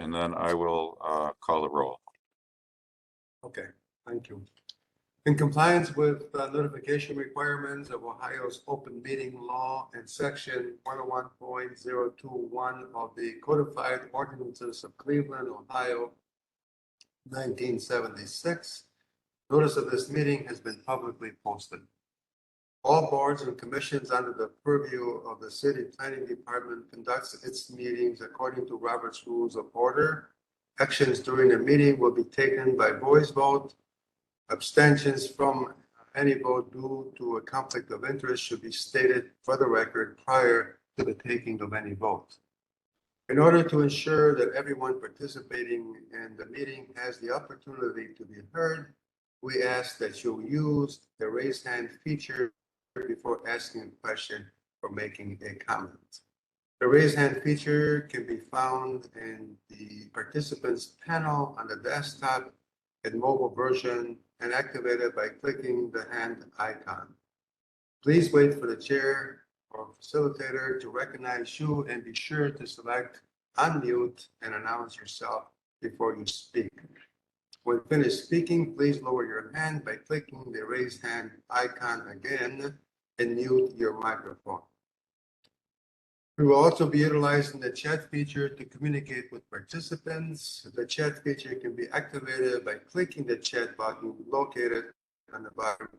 and then I will call the roll. Okay, thank you. In compliance with notification requirements of Ohio's open meeting law and section 101.021 of the codified ordinances of Cleveland, Ohio, 1976, notice of this meeting has been publicly posted. All boards and commissions under the purview of the city planning department conducts its meetings according to Robert's Rules of Order. Actions during the meeting will be taken by voice vote. Abstentions from any vote due to a conflict of interest should be stated for the record prior to the taking of any vote. In order to ensure that everyone participating in the meeting has the opportunity to be heard, we ask that you use the raise hand feature before asking a question or making a comment. The raise hand feature can be found in the participants panel on the desktop and mobile version and activated by clicking the hand icon. Please wait for the chair or facilitator to recognize you and be sure to select unmute and announce yourself before you speak. When finished speaking, please lower your hand by clicking the raise hand icon again and mute your microphone. We will also be utilizing the chat feature to communicate with participants. The chat feature can be activated by clicking the chat button located on the bottom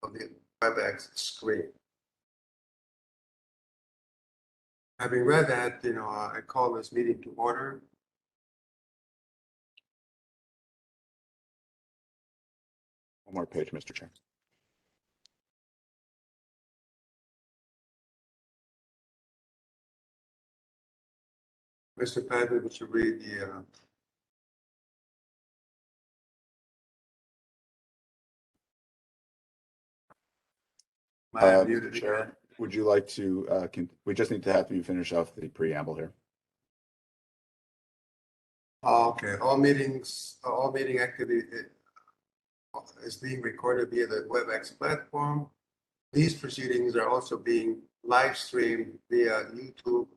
of the WebEx screen. Having read that, I call this meeting to order. One more page, Mr. Chair. Mr. Padley, would you read the Chair, would you like to, we just need to have you finish off the preamble here. Okay, all meeting activity is being recorded via the WebEx platform. These proceedings are also being live streamed via YouTube.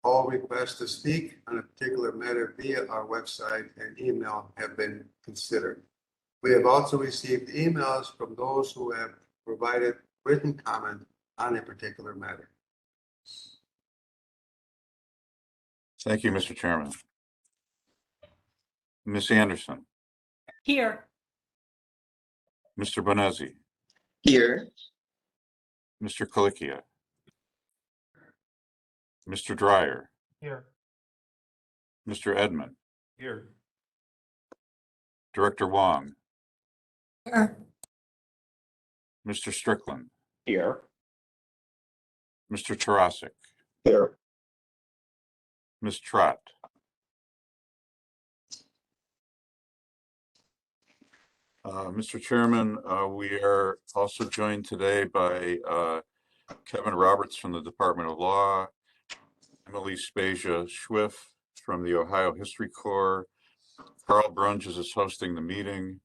All requests to speak on a particular matter via our website and email have been considered. We have also received emails from those who have provided written comment on a particular matter. Thank you, Mr. Chairman. Ms. Anderson, Here. Mr. Bonezzi, Here. Mr. Colicchia, Mr. Dreyer, Here. Mr. Edmund, Here. Director Wong, Here. Mr. Strickland, Here. Mr. Tarasik, Here. Ms. Trott. Mr. Chairman, we are also joined today by Kevin Roberts from the Department of Law, Emily Spasia Schwiff from the Ohio History Corps. Carl Brunges is hosting the meeting.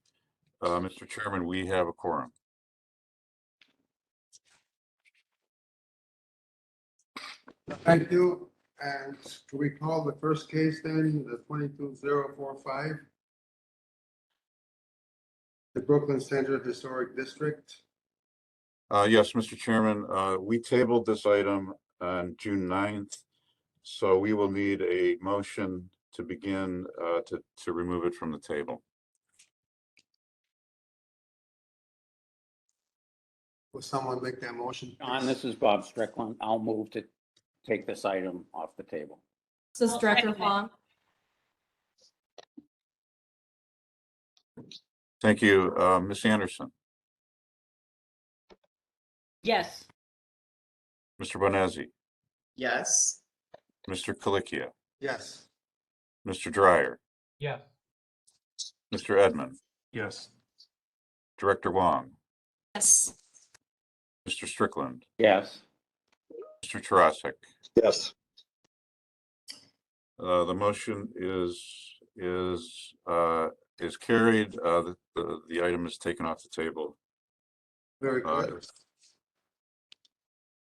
Mr. Chairman, we have a quorum. Thank you. And to recall the first case then, the 22045, the Brooklyn Center Historic District. Yes, Mr. Chairman, we tabled this item on June 9th, so we will need a motion to begin to remove it from the table. Will someone make that motion? John, this is Bob Strickland. I'll move to take this item off the table. This is Director Wong. Thank you. Ms. Anderson, Yes. Mr. Bonezzi, Yes. Mr. Colicchia, Yes. Mr. Dreyer, Yes. Mr. Edmund, Yes. Director Wong, Yes. Mr. Strickland, Yes. Mr. Tarasik. Yes. The motion is carried. The item is taken off the table. Very good.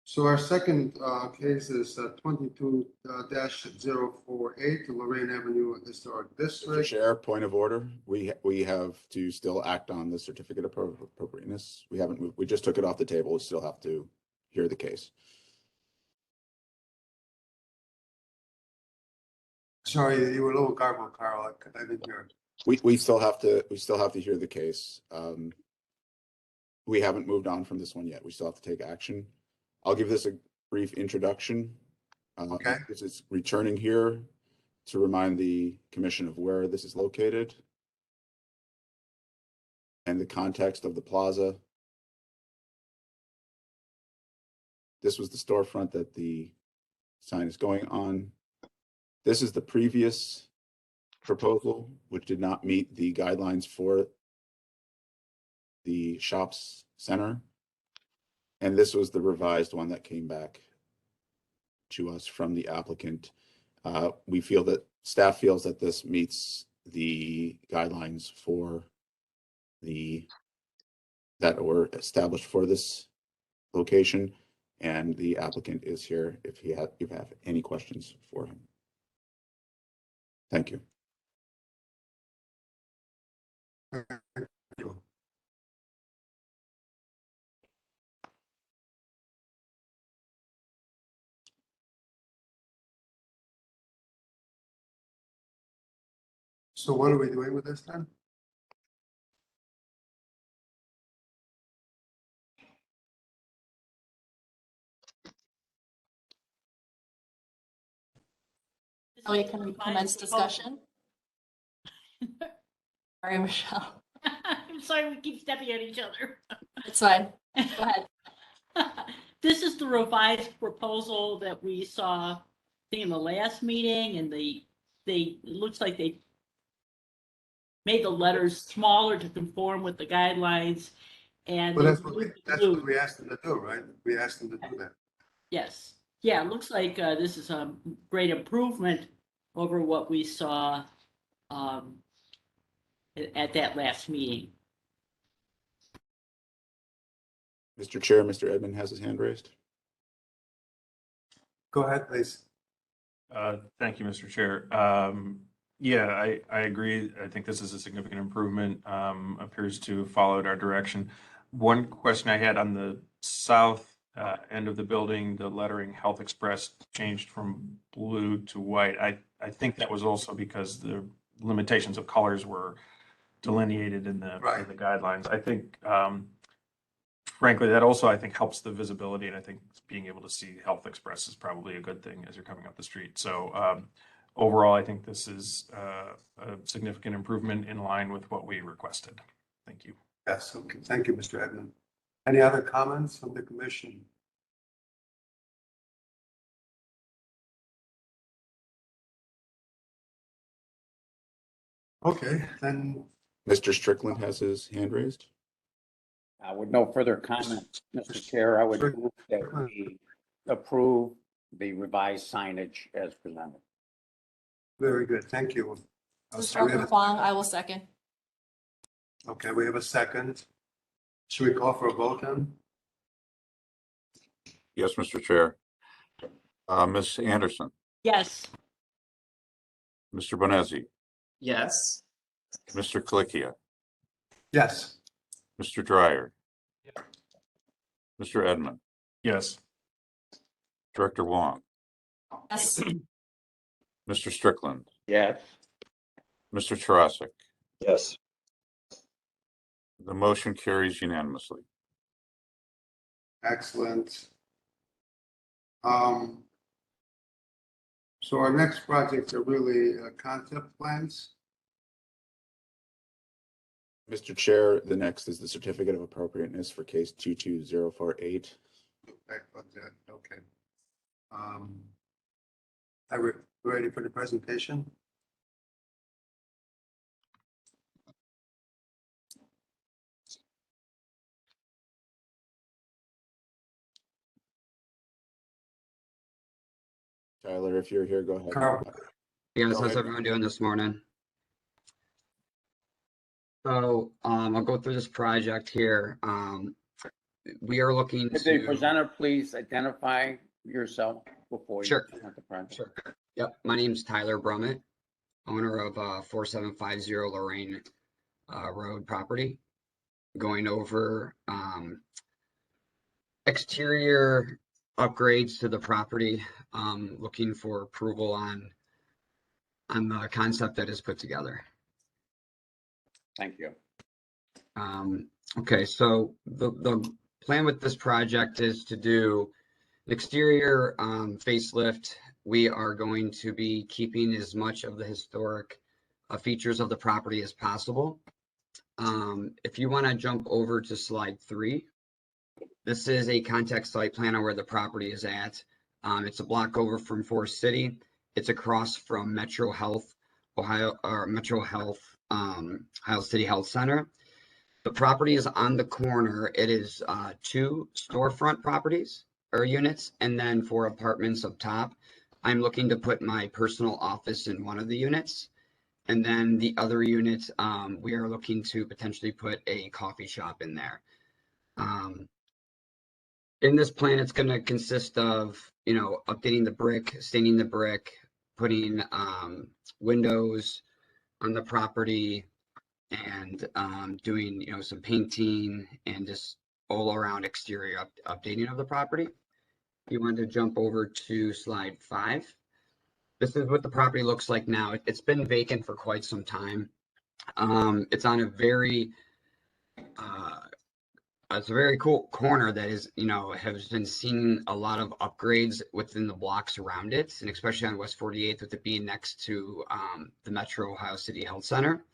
So our second case is 22 -048 Lorraine Avenue Historic Mr. District. Chair, point of order. We have to still act on the certificate of appropriateness. We haven't moved, we just took it off the table. We still have to hear the case. Sorry, you were a little garbled, Carl. I didn't hear. We still have to hear the case. We haven't moved on from this one yet. We still have to take action. I'll give this a brief introduction. Okay. This is returning here to remind the commission of where this is located and the context of the plaza. This was the storefront that the sign is going on. This is the previous proposal, which did not meet the guidelines for the shops center. And this was the revised one that came back to us from the applicant. We feel that staff feels that this meets the guidelines for that were established for this location, and the applicant is here if you have any questions for him. Thank you. So what are we doing with this then? Oh, you can commence discussion. Sorry, Michelle. I'm sorry, we keep stepping at each other. It's fine. Go ahead. This is the revised proposal that we saw, I think, in the last meeting, and it looks like they made the letters smaller to conform with the guidelines. And Well, they that's what removed the we asked them to do, right? We asked them to do that. Yes, yeah, it looks like this is a great improvement over what we saw at that last meeting. Mr. Chair, Mr. Edmond has his hand raised. Go ahead, please. Thank you, Mr. Chair. Yeah, I agree. I think this is a significant improvement, appears to have followed our direction. One question I had on the south end of the building, the lettering Health Express changed from blue to white. I think that was also because the limitations of colors were delineated in the guidelines. I think, frankly, that also, I think, helps the visibility, and I think being able to see Health Express is probably a good thing as you're coming up the street. So overall, I think this is a significant improvement in line with what we requested. Thank you. Yes, okay. Thank you, Mr. Edmond. Any other comments from the commission? Okay, then. Mr. Strickland has his hand raised. With no further comments, Mr. Chair, I would move that we approve the revised signage as presented. Very good, thank you. Mr. Dr. Huang, I will second. Okay, we have a second. Should we call for a vote then? Yes, Mr. Chair. Ms. Anderson, Yes, Mr. Bonezzi, Yes. Mr. Colicchia, Yes. Mr. Dryer, Mr. Edmond, Yes. Director Wong, Yes. Mr. Strickland, Yes. Mr. Tarasik. Yes. The motion carries unanimously. Excellent. So our next projects are really concept plans. Mr. Chair, the next is the certificate of appropriateness for case 22048. Okay. Are we ready for the presentation? Tyler, if you're here, go ahead. Carl. Hey guys, Go how's ahead. everyone doing this morning? So I'll go through this project here. we are looking Could the to. presenter please identify yourself before you Sure. present the project? Sure. Yep, my name's Tyler Brummett, owner of 4750 Lorraine Road property. Going over exterior upgrades to the property, looking for approval on the concept that is put together. Thank you. Okay, so the plan with this project is to do an exterior facelift. We are going to be keeping as much of the historic features of the property as possible. If you want to jump over to slide 3, this is a context site plan on where the property is at. It's a block over from Forest City. It's across from Metro Health, Ohio City Health Center. The property is on the corner. It is 2 storefront properties or units, and then 4 apartments up top. I'm looking to put my personal office in one of the units. And then the other unit, we are looking to potentially put a coffee shop in there. In this plan, it's going to consist of, updating the brick, staining the brick, putting windows on the property, and doing, some painting and just all around exterior updating of the property. You want to jump over to slide 5. This is what the property looks like now. It's been vacant for quite some time. It's on a very cool corner that is, has been seeing a lot of upgrades within the blocks around it, and especially on West 48th with it being next to the Metro Ohio City Health Center.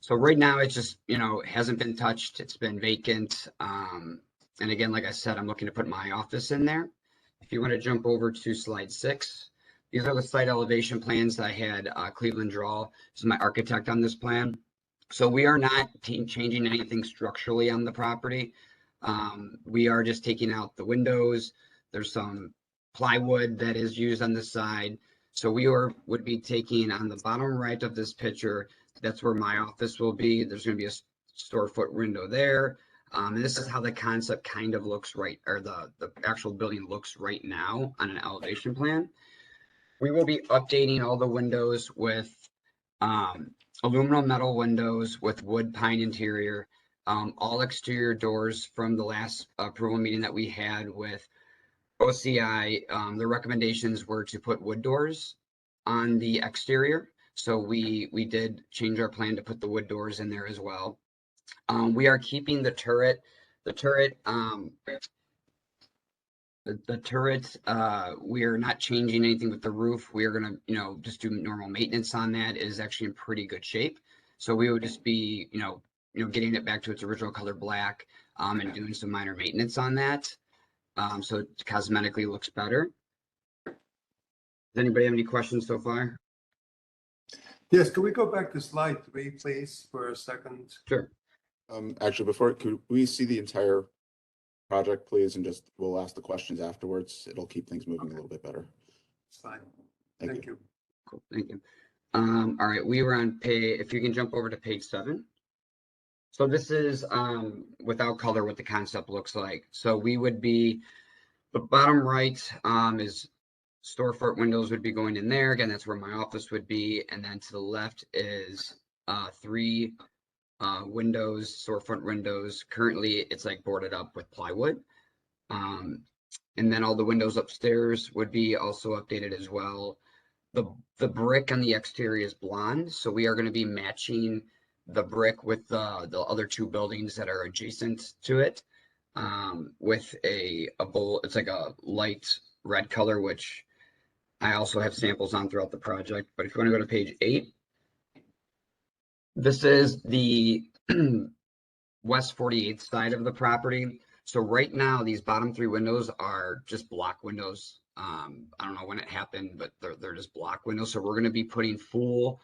So right now it just, hasn't been touched. It's been vacant. And again, like I said, I'm looking to put my office in there. If you want to jump over to slide 6, these are the site elevation plans that I had Cleveland draw. This is my architect on this plan. So we are not changing anything structurally on the property. We are just taking out the windows. There's some plywood that is used on the side. So we would be taking on the bottom right of this picture. That's where my office will be. There's going to be a storefront window there. And this is how the concept kind of looks right, or the actual building looks right now on an elevation plan. We will be updating all the windows with aluminum metal windows with wood pine interior. All exterior doors from the last approval meeting that we had with OCI, the recommendations were to put wood doors on the exterior. So we did change our plan to put the wood doors in there as well. We are keeping the turret. The turret, we are not changing anything with the roof. We are going to, just do normal maintenance on that. It is actually in pretty good shape. So we would just be, getting it back to its original color black, and doing some minor maintenance on that. So it cosmetically looks better. Does anybody have any questions so far? Yes, can we go back to slide 3, please, for a second? Sure. Actually, could we see the entire project, please, and we'll ask the questions afterwards. It'll keep things moving a little bit better. Fine. Thank you. Cool. Thank you. All right, we were on if you can jump over to page 7. So this is without color what the concept looks like. So we would be, the bottom right is storefront windows would be going in there. Again, that's where my office would be. And then to the left is 3 windows, storefront windows. Currently it's like boarded up with plywood. And then all the windows upstairs would be also updated as well. The brick on the exterior is blonde. So we are going to be matching the brick with the other 2 buildings that are adjacent to it, with a bowl. It's like a light red color, which I also have samples on throughout the project. But if you want to go to page 8, this is the West 48th side of the property. So right now, these bottom 3 windows are just block windows. I don't know when it happened, but they're just block windows. So we're going to be putting full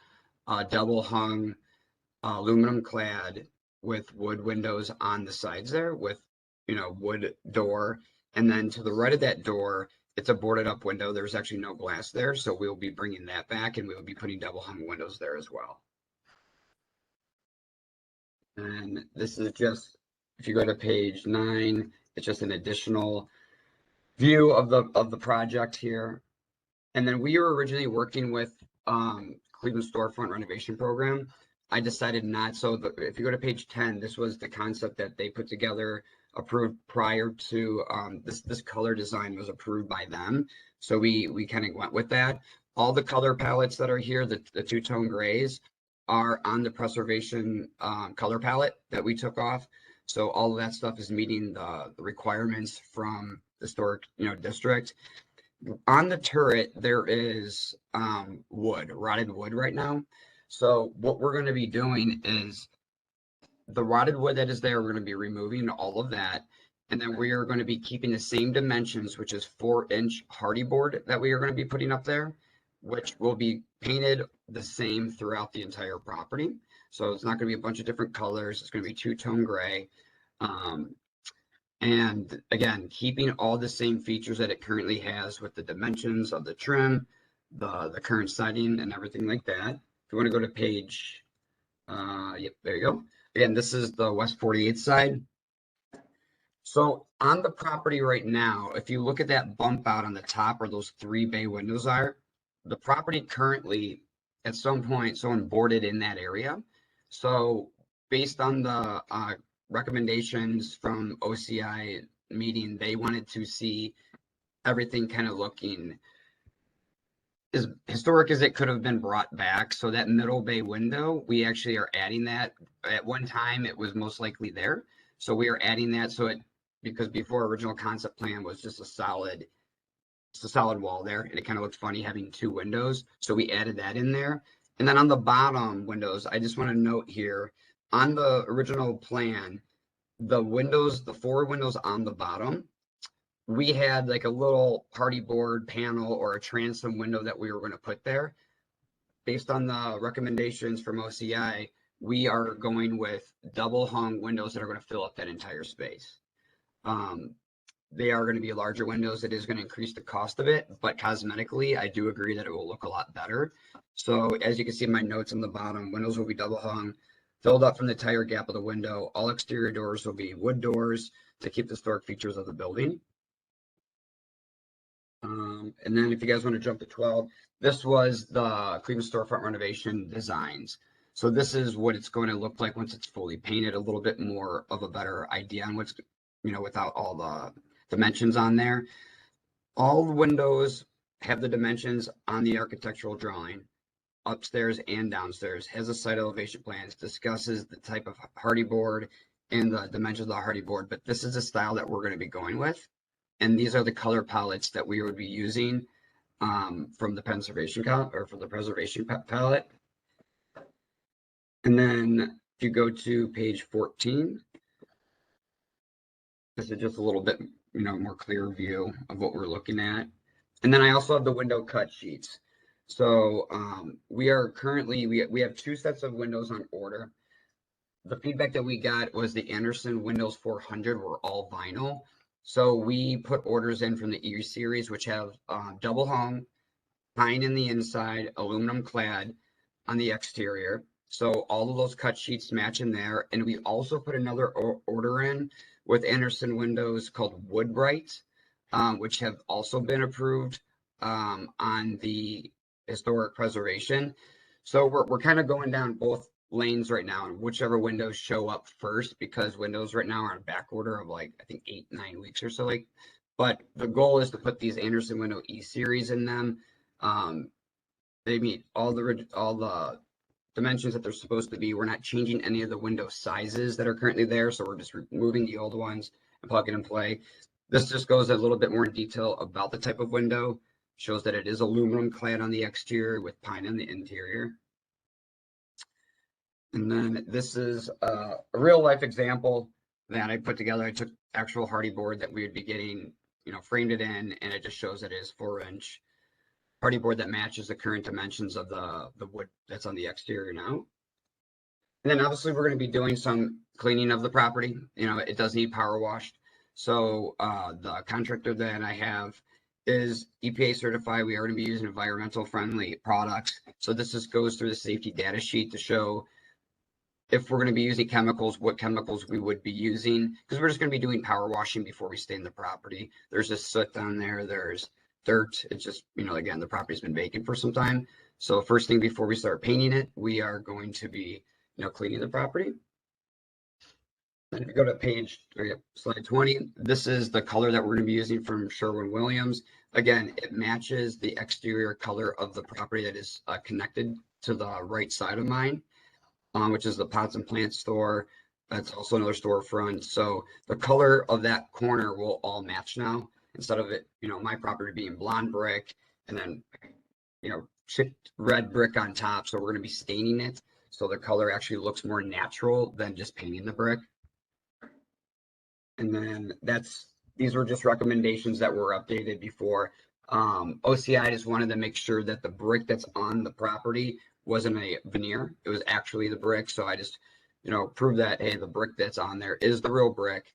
double hung aluminum clad with wood windows on the sides there with, wood door. And then to the right of that door, it's a boarded up window. There's actually no glass there. So we'll be bringing that back, and we'll be putting double hung windows there as well. And this is just if you go to page 9, it's just an additional view of the project here. And then we were originally working with Cleveland Storefront Renovation Program. I decided not. So if you go to page 10, this was the concept that they put together, approved prior to this color design was approved by them. So we kind of went with that. All the color palettes that are here, the two-tone grays, are on the preservation color palette that we took off. So all of that stuff is meeting the requirements from the historic, district. On the turret, there is rotted wood right now. So what we're going to be doing is the rotted wood that is there, we're going to be removing all of that. And then we are going to be keeping the same dimensions, which is 4-inch hardy board that we are going to be putting up there, which will be painted the same throughout the entire property. So it's not going to be a bunch of different colors. It's going to be two-tone gray. And again, keeping all the same features that it currently has with the dimensions of the trim, the current siding and everything like that. If you want to go to page, yep, there you go. Again, this is the West 48th side. So on the property right now, if you look at that bump out on the top where those 3 bay windows are, the property currently at some point someone boarded in that area. So based on the recommendations from OCI meeting, they wanted to see everything kind of looking as historic as it could have been brought back. So that middle bay window, we actually are adding that. At one time, it was most likely there. So we are adding that. So because before original concept plan was just a solid wall there, and it kind of looked funny having 2 windows. So we added that in there. And then on the bottom windows, I just want to note here, on the original plan, the windows, the 4 windows on the bottom, we had like a little party board panel or a transom window that we were going to put there. Based on the recommendations from OCI, we are going with double hung windows that are going to fill up that entire space. They are going to be larger windows. It is going to increase the cost of it, but cosmetically, I do agree that it will look a lot better. So as you can see in my notes on the bottom, windows will be double hung, filled up from the entire gap of the window. All exterior doors will be wood doors to keep the historic features of the building. And then if you guys want to jump to 12, this was the Cleveland Storefront Renovation designs. So this is what it's going to look like once it's fully painted, a little bit more of a better idea on what's, without all the dimensions on there. All the windows have the dimensions on the architectural drawing, upstairs and downstairs, has a site elevation plans, discusses the type of hardy board and the dimensions of the hardy board, but this is the style that we're going to be going with. And these are the color palettes that we would be using from the preservation palette. And then if you go to page 14, this is just a little bit, more clear view of what we're looking at. And then I also have the window cut sheets. So we are currently, we have 2 sets of windows on order. The feedback that we got was the Anderson Windows 400 were all vinyl. So we put orders in from the Eerie series, which have double hung, pine in the inside, aluminum clad on the exterior. So all of those cut sheets match in there. And we also put another order in with Anderson windows called Wood Bright, which have also been approved on the historic preservation. So we're kind of going down both lanes right now, and whichever windows show up first, because windows right now are on back order of like I think 8-9 weeks or so. But the goal is to put these Anderson window E series in them. They meet all the dimensions that they're supposed to be. We're not changing any of the window sizes that are currently there, so we're just removing the old ones and plug and play. This just goes a little bit more in detail about the type of window. Shows that it is aluminum clad on the exterior with pine on the interior. And then this is a real life example that I put together. I took actual hardy board that we would be getting, framed it in, and it just shows it is 4-inch hardy board that matches the current dimensions of the wood that's on the exterior now. And then obviously we're going to be doing some cleaning of the property. It does need power washed. So the contractor that I have is EPA certified. We are going to be using environmental friendly products. So this just goes through the safety data sheet to show if we're going to be using chemicals, what chemicals we would be using, because we're just going to be doing power washing before we stain the property. There's just soot down there. There's dirt. It's just, again, the property's been vacant for some time. So first thing before we start painting it, we are going to be, cleaning the property. And if you go to slide 20, this is the color that we're going to be using from Sherwin-Williams. Again, it matches the exterior color of the property that is connected to the right side of mine, which is the pots and plants store. That's also another storefront. So the color of that corner will all match now, instead of it, my property being blonde brick and then, chipped red brick on top. So we're going to be staining it, so the color actually looks more natural than just painting the brick. And then these were just recommendations that were updated before. OCI just wanted to make sure that the brick that's on the property wasn't a veneer. It was actually the brick. So I just, proved that, hey, the brick that's on there is the real brick.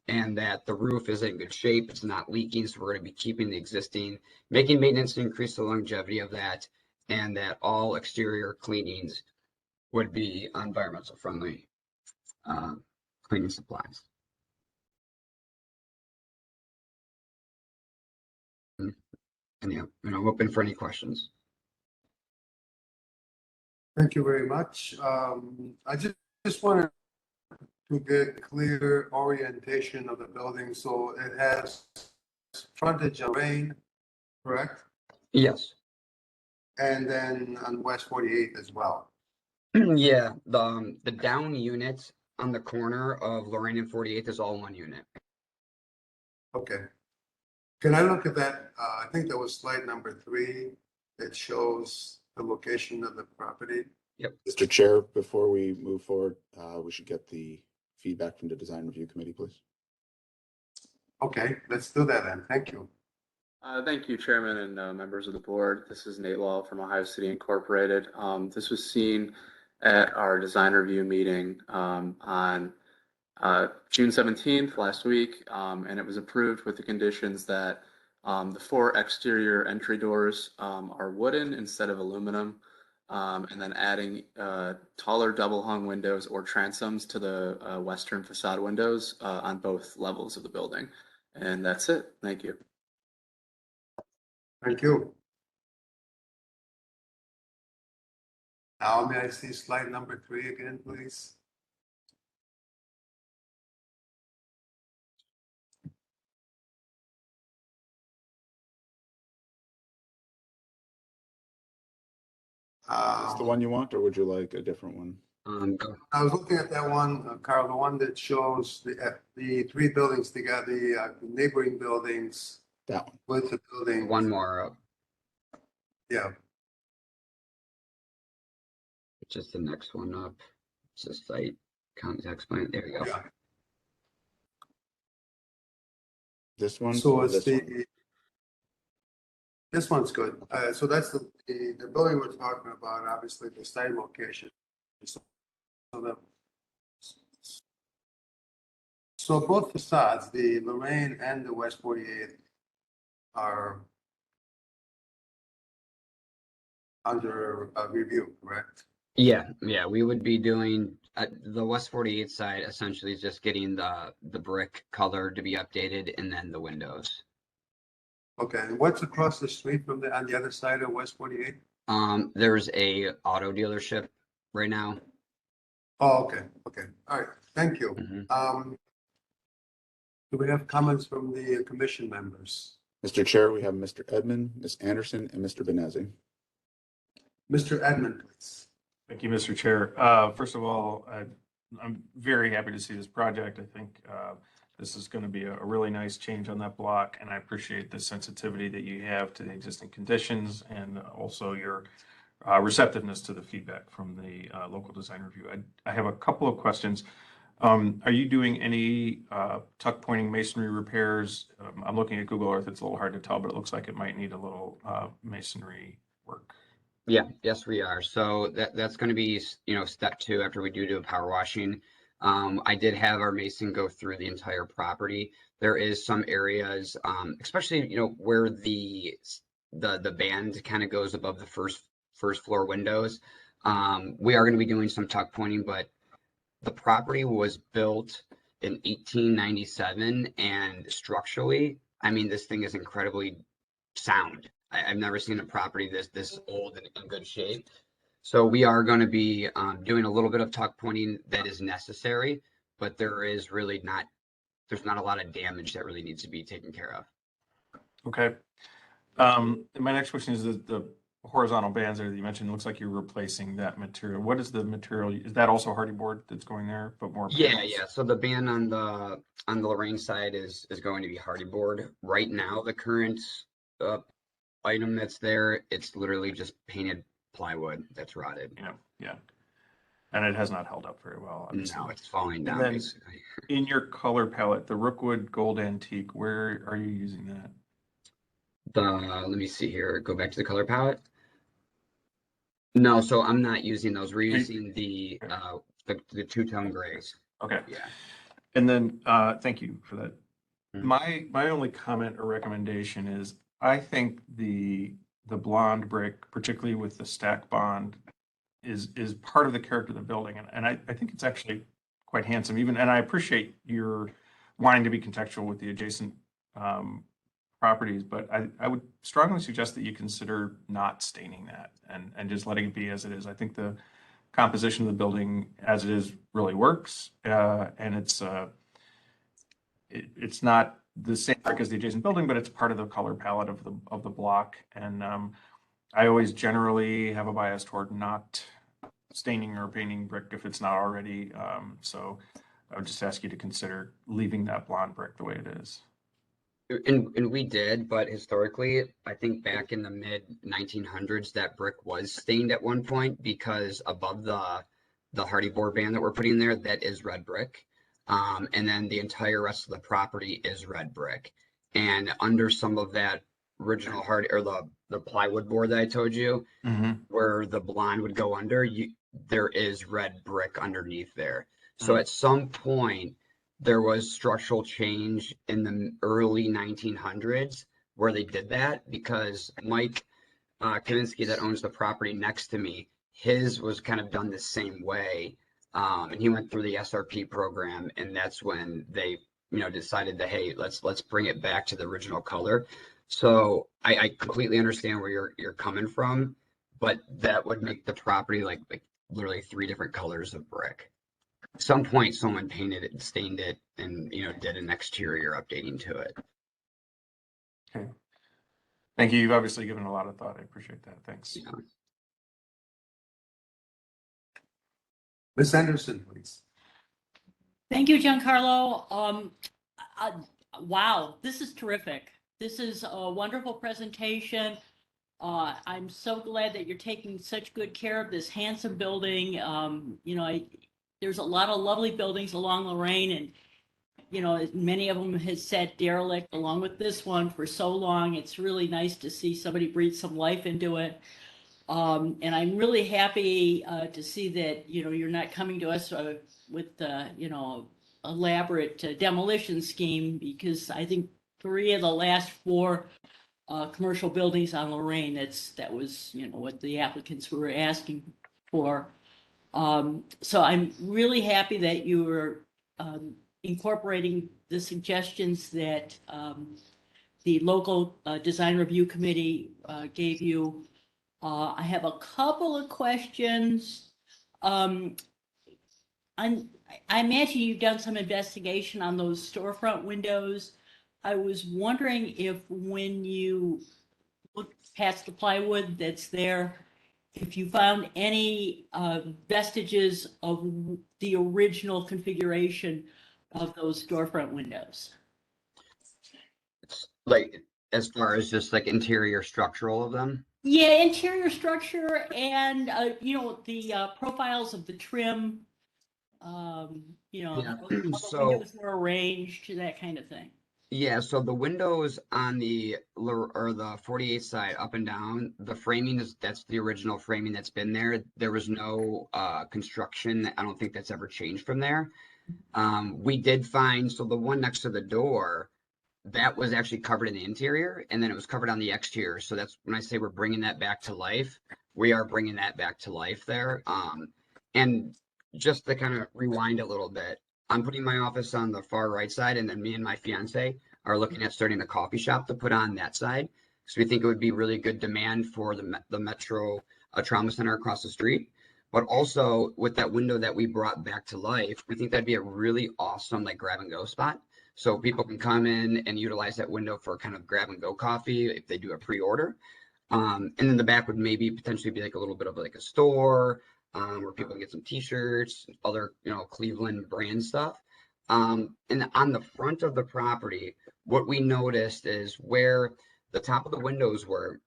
And that the roof is in good shape. It's not leaking. So we're going to be keeping the existing, making maintenance to increase the longevity of that. And that all exterior cleanings would be environmental friendly cleaning supplies. And yeah, I'm open for any questions. Thank you very much. I just wanted to get clear orientation of the building. So it has frontage on Lorraine, correct? Yes. And then on West 48th as well. Yeah, the down unit on the corner of Lorraine and 48th is all one unit. Okay. Can I look at that? I think that was slide number 3 that shows the location of the property. Mr. Chair, before we move forward, we should get the feedback from the design review committee, please. Okay, let's do that then. Thank you. Thank you, Chairman and members of the board. This is Nate Law from Ohio City Incorporated. This was seen at our design review meeting on June 17th last week, and it was approved with the conditions that the 4 exterior entry doors are wooden instead of aluminum, and then adding taller double hung windows or transoms to the western facade windows on both levels of the building. And that's it. Thank you. Thank you. Now may I see slide number 3 again, please? Is this the one you want, or would you like a different one? I was looking at that one, Carl, the one that shows the 3 buildings together, the neighboring buildings That one. with the building. One more up, Yeah. just the next one up. It's the site context plan. There you go. Yeah. This one? So or it's this the, one? this one's good. So that's the building we're talking about, obviously the site location. So both facades, the Lorraine and the West 48th, are under review, correct? Yeah, we would be doing the West 48th side essentially is just getting the brick color to be updated, and then the windows. Okay, and what's across the street from on the other side of West 48th? There's a auto dealership right now. Oh, okay, all right, thank you. Do we have comments from the commission members? Mr. Chair, we have Mr. Edmond, Ms. Anderson, and Mr. Benezzi. Mr. Edmond, please. Thank you, Mr. Chair. First of all, I'm very happy to see this project. I think this is going to be a really nice change on that block, and I appreciate the sensitivity that you have to the existing conditions and also your receptiveness to the feedback from the local design review. I have a couple of questions. Are you doing any tuck pointing masonry repairs? I'm looking at Google Earth. It's a little hard to tell, but it looks like it might need a little masonry work. Yeah, yes, we are. So that's going to be, step 2 after we do a power washing. I did have our mason go through the entire property. There is some areas, especially, where the band kind of goes above the first floor windows. We are going to be doing some tuck pointing, but the property was built in 1897, and structurally, I mean, this thing is incredibly sound. I've never seen a property this old and in good shape. So we are going to be doing a little bit of tuck pointing that is necessary, but there's not a lot of damage that really needs to be taken care of. Okay. My next question is the horizontal bands there that you mentioned, looks like you're replacing that material. What is the material? Is that also hardy board that's going there, but more Yeah, panels? yeah. So the band on the Lorraine side is going to be hardy board. Right now, the current item that's there, it's literally just painted plywood that's rotted. Yeah, yeah. And it has not held up very well, obviously. No, it's falling And down then basically. in your color palette, the Rookwood Gold Antique, where are you using that? Let me see here. Go back to the color palette. No, so I'm not using those. We're using the two-tone grays. Okay. Yeah. And then, thank you for that. Mhm. My only comment or recommendation is, I think the blonde brick, particularly with the stack bond, is part of the character of the building, and I think it's actually quite handsome. Even, and I appreciate your wanting to be contextual with the adjacent properties, but I would strongly suggest that you consider not staining that and just letting it be as it is. I think the composition of the building as it is really works, and it's not the same brick as the adjacent building, but it's part of the color palette of the block. And I always generally have a bias toward not staining or painting brick if it's not already. So I would just ask you to consider leaving that blonde brick the way it is. And we did, but historically, I think back in the mid 1900s, that brick was stained at one point because above the hardy board band that we're putting there, that is red brick. And then the entire rest of the property is red brick. And under some of that original hardy or the plywood board that I told you, where the blonde would go under, there is red brick underneath there. So at some point, there was structural change in the early 1900s where they did that because Mike Kaminsky, that owns the property next to me, his was kind of done the same way. And he went through the SRP program, and that's when they, decided that, hey, let's bring it back to the original color. So I completely understand where you're coming from, but that would make the property like literally 3 different colors of brick. At some point, someone painted it and stained it, and did an exterior updating to it. Okay. Thank you. You've obviously given a lot of thought. I appreciate that. Thanks. Yeah. Ms. Anderson, please. Thank you, Giancarlo. Wow, this is terrific. This is a wonderful presentation. I'm so glad that you're taking such good care of this handsome building. There's a lot of lovely buildings along Lorraine, and many of them has sat derelict along with this one for so long. It's really nice to see somebody breathe some life into it. And I'm really happy to see that you're not coming to us with elaborate demolition scheme, because I think 3 of the last 4 commercial buildings on Lorraine, that was what the applicants were asking for. So I'm really happy that you were incorporating the suggestions that the local design review committee gave you. I have a couple of questions. I imagine you've done some investigation on those storefront windows. I was wondering if when you looked past the plywood that's there, if you found any vestiges of the original configuration of those storefront windows. It's like as far as just like interior structural of them. Yeah, interior structure and the profiles of the trim. Yeah. How the So windows were arranged, that kind of thing. yeah, so the windows on the 48 side up and down, the framing that's the original framing that's been there. There was no construction. I don't think that's ever changed from there. We did find, so the one next to the door, that was actually covered in the interior, and then it was covered on the exterior. So that's when I say we're bringing that back to life, we are bringing that back to life there. And just to kind of rewind a little bit, I'm putting my office on the far right side, and then me and my fiance are looking at starting a coffee shop to put on that side. So we think it would be really good demand for the Metro Trauma Center across the street. But also with that window that we brought back to life, we think that'd be a really awesome like grab and go spot. So people can come in and utilize that window for kind of grab and go coffee if they do a pre-order. And then the back would maybe potentially be like a little bit of like a store where people can get some t-shirts, other, Cleveland brand stuff. And on the front of the property, what we noticed is where the top of the windows were,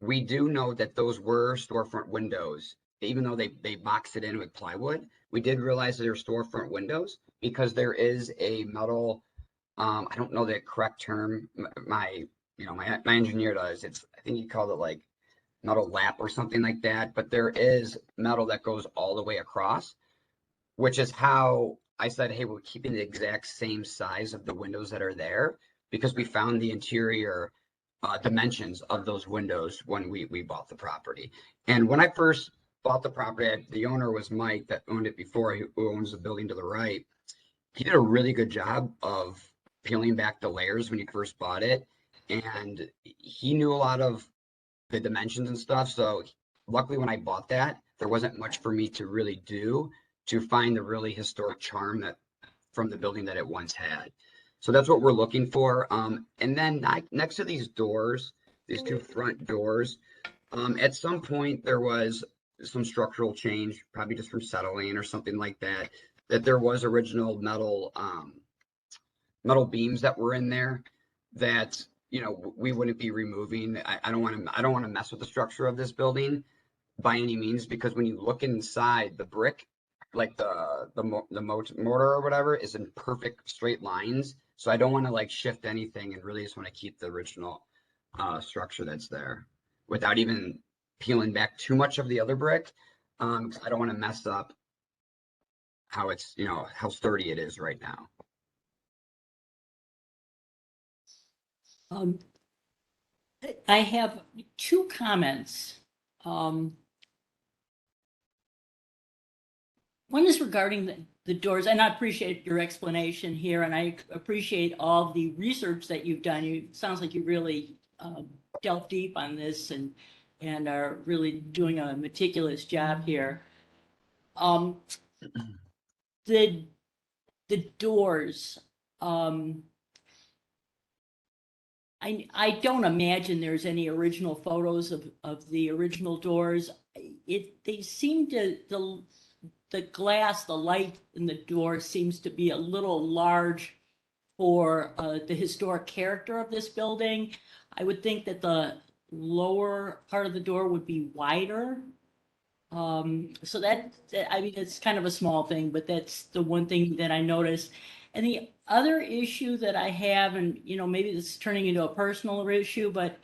we do know that those were storefront windows, even though they boxed it in with plywood. We did realize that they're storefront windows because there is a metal, I don't know the correct term. My engineer does. I think he called it like metal lap or something like that. But there is metal that goes all the way across, which is how I said, hey, we're keeping the exact same size of the windows that are there because we found the interior dimensions of those windows when we bought the property. And when I first bought the property, the owner was Mike that owned it before, who owns the building to the right. He did a really good job of peeling back the layers when he first bought it. And he knew a lot of the dimensions and stuff. So luckily when I bought that, there wasn't much for me to really do to find the really historic charm that from the building that it once had. So that's what we're looking for. And then next to these doors, these two front doors, at some point there was some structural change, probably just from settling or something like that, that there was original metal beams that were in there that, we wouldn't be removing. I don't want to mess with the structure of this building by any means, because when you look inside, the brick, like the mortar or whatever, is in perfect straight lines. So I don't want to like shift anything and really just want to keep the original structure that's there without even peeling back too much of the other brick. I don't want to mess up how it's, how sturdy it is right now. I have two comments. One is regarding the doors, and I appreciate your explanation here, and I appreciate all the research that you've done. It sounds like you really delved deep on this and are really doing a meticulous job here. The doors. I don't imagine there's any original photos of the original doors. They seem to the glass, the light in the door seems to be a little large for the historic character of this building. I would think that the lower part of the door would be wider. So that, I mean, it's kind of a small thing, but that's the one thing that I noticed. And the other issue that I have, and maybe this is turning into a personal issue, but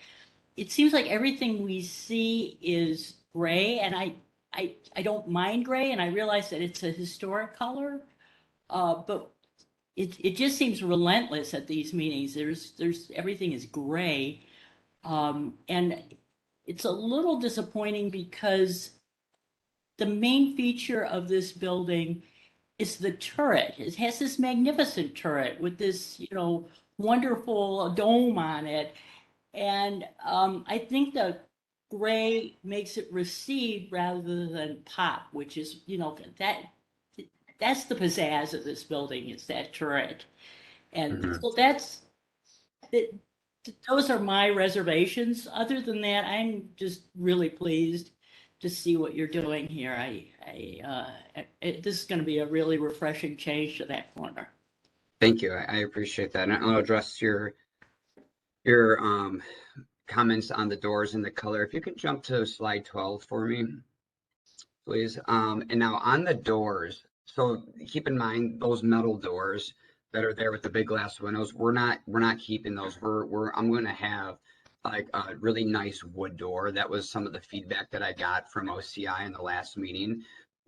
it seems like everything we see is gray, and I don't mind gray, and I realize that it's a historic color, but it just seems relentless at these meetings. There's everything is gray, and it's a little disappointing because the main feature of this building is the turret. It has this magnificent turret with this, wonderful dome on it. And I think the gray makes it recede rather than pop, which is, that's the pizzazz of this building, is that turret. And so those are my reservations. Other than that, I'm just really pleased to see what you're doing here. This is going to be a really refreshing change to that corner. Thank you. I appreciate that. And I'll address your comments on the doors and the color. If you could jump to slide 12 for me, please. And now on the doors, so keep in mind those metal doors that are there with the big glass windows, we're not keeping those. I'm going to have like a really nice wood door. That was some of the feedback that I got from OCI in the last meeting.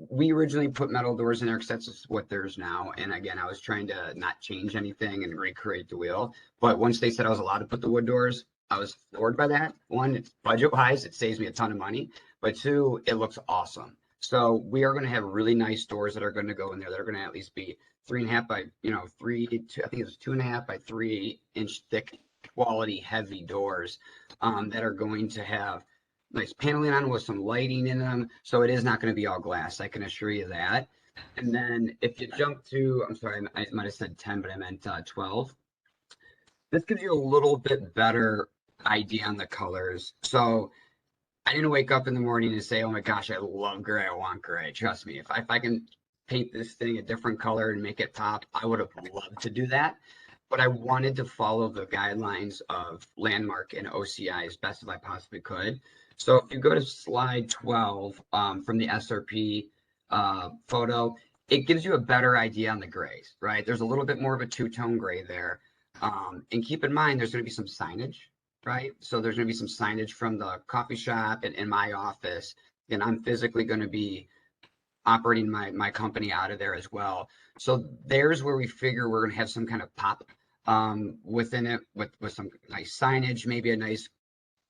we originally put metal doors in there because that's what there's now. And again, I was trying to not change anything and recreate the wheel. But once they said I was allowed to put the wood doors, I was floored by that. One, it's budget wise, it saves me a ton of money. But two, it looks awesome. So we are going to have really nice doors that are going to go in there. That are going to at least be 3.5 by, I think it's 2.5 by 3-inch thick, quality, heavy doors that are going to have nice paneling on with some lighting in them. So it is not going to be all glass. I can assure you that. And then if you jump to, I'm sorry, I might have said 10, but I meant 12. This gives you a little bit better idea on the colors. So I didn't wake up in the morning and say, oh my gosh, I love gray. I want gray. Trust me, if I can paint this thing a different color and make it pop, I would have loved to do that. But I wanted to follow the guidelines of Landmark and OCI as best as I possibly could. So if you go to slide 12 from the SRP photo, it gives you a better idea on the grays, right? There's a little bit more of a two-tone gray there. And keep in mind, there's going to be some signage, right? So there's going to be some signage from the coffee shop and in my office, and I'm physically going to be operating my company out of there as well. So there's where we figure we're going to have some kind of pop within it with some nice signage, maybe a nice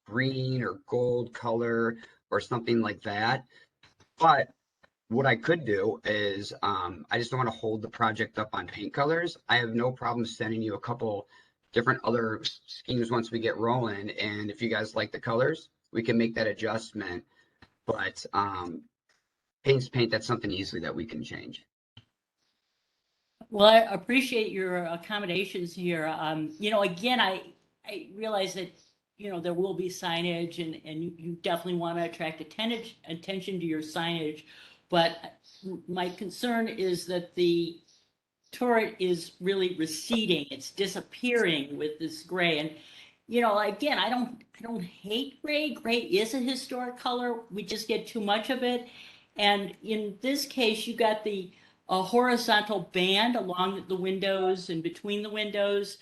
green or gold color or something like that. But what I could do is I just don't want to hold the project up on paint colors. I have no problem sending you a couple different other schemes once we get rolling. And if you guys like the colors, we can make that adjustment. But paint's paint, that's something easily that we can change. Well, I appreciate your accommodations here. Again, I realize that, there will be signage and you definitely want to attract attention to your signage. But my concern is that the turret is really receding. It's disappearing with this gray. And, again, I don't hate gray. Gray is a historic color. We just get too much of it. And in this case, you got a horizontal band along the windows and between the windows.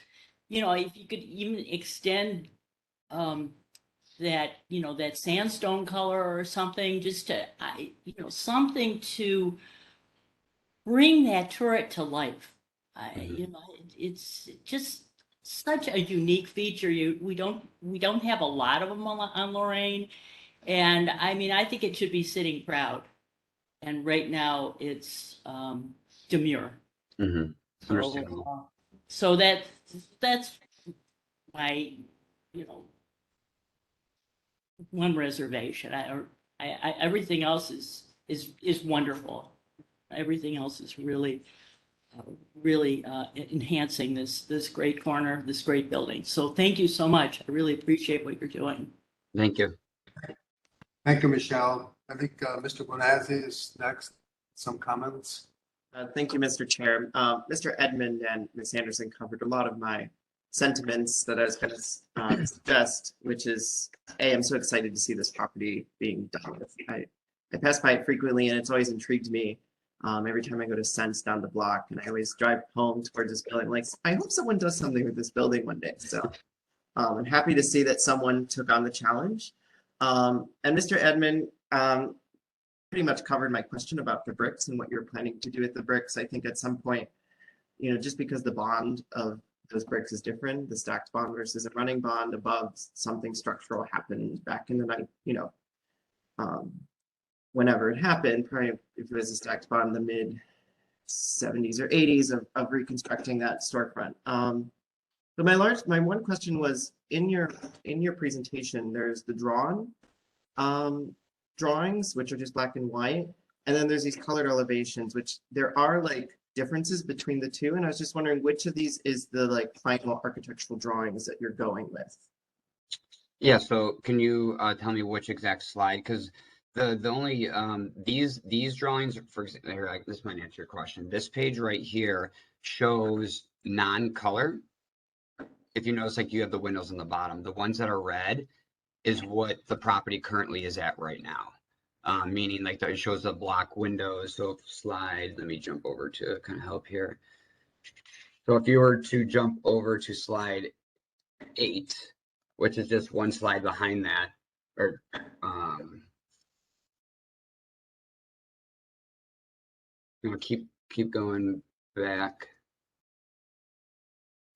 If you could even extend that sandstone color or something, just to something to bring that turret to life. It's just such a unique feature. We don't have a lot of them on Lorraine, and I think it should be sitting proud. And right now it's demure. Mm-hmm. Understandable. So that's my one reservation. Everything else is wonderful. Everything else is really enhancing this great corner, this great building. So thank you so much. I really appreciate what you're doing. Thank you. Thank you, Michelle. I think Mr. Bonazzi is next. Some comments? Thank you, Mr. Chair. Mr. Edmund and Ms. Anderson covered a lot of my sentiments that I was going to suggest, which is, I'm so excited to see this property being done with. I pass by it frequently, and it's always intrigued me. Every time I go to Sense down the block, and I always drive home towards this building, like, I hope someone does something with this building one day. So I'm happy to see that someone took on the challenge. And Mr. Edmund pretty much covered my question about the bricks and what you're planning to do with the bricks. I think at some point, just because the bond of those bricks is different, the stacked bond versus a running bond above something structural happened back in the night, whenever it happened, probably if it was a stacked bond in the mid 70s or 80s of reconstructing that storefront. But my one question was in your presentation, there's the drawn drawings, which are just black and white, and then there's these colored elevations, which there are like differences between the two, and I was just wondering which of these is the like final architectural drawings that you're going with. Yeah, so can you tell me which exact slide? Because the only these drawings, for example, this might answer your question. This page right here shows non-color. If you notice, like you have the windows on the bottom, the ones that are red is what the property currently is at right now. Meaning like that it shows the block windows. So slide, let me jump over to kind of help here. So if you were to jump over to slide 8, which is just one slide behind that, or You know, keep going back.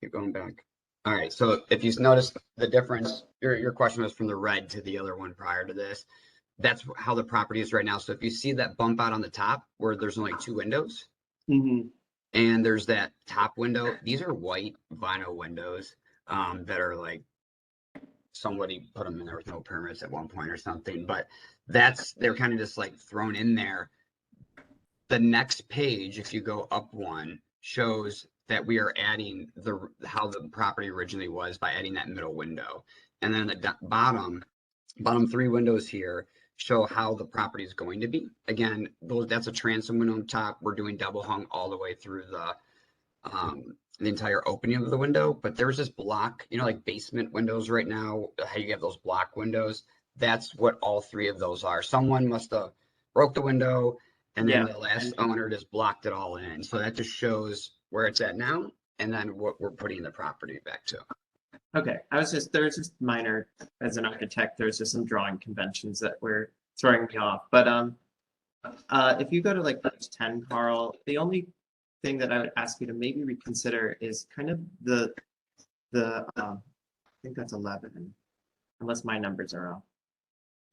Keep going back. All right, so if you notice the difference, your question was from the red to the other one prior to this. That's how the property is right now. So if you see that bump out on the top where there's only 2 windows, Mm-hmm. and there's that top window, these are white vinyl windows that are like somebody put them in there with no permits at one point or something, but they're kind of just like thrown in there. The next page, if you go up one, shows that we are adding how the property originally was by adding that middle window. And then the bottom 3 windows here show how the property is going to be. Again, that's a transom window on top. We're doing double hung all the way through the entire opening of the window, but there's this block, you know, like basement windows right now, how you have those block windows. That's what all 3 of those are. Someone must have broke the window, and then the last owner just blocked it all in. So that just shows where it's at now, and then what we're putting the property back to. Okay, there's just minor, as an architect, there's just some drawing conventions that were throwing me off. But if you go to like page 10, Carl, the only thing that I would ask you to maybe reconsider is kind of the I think that's 11, unless my numbers are off.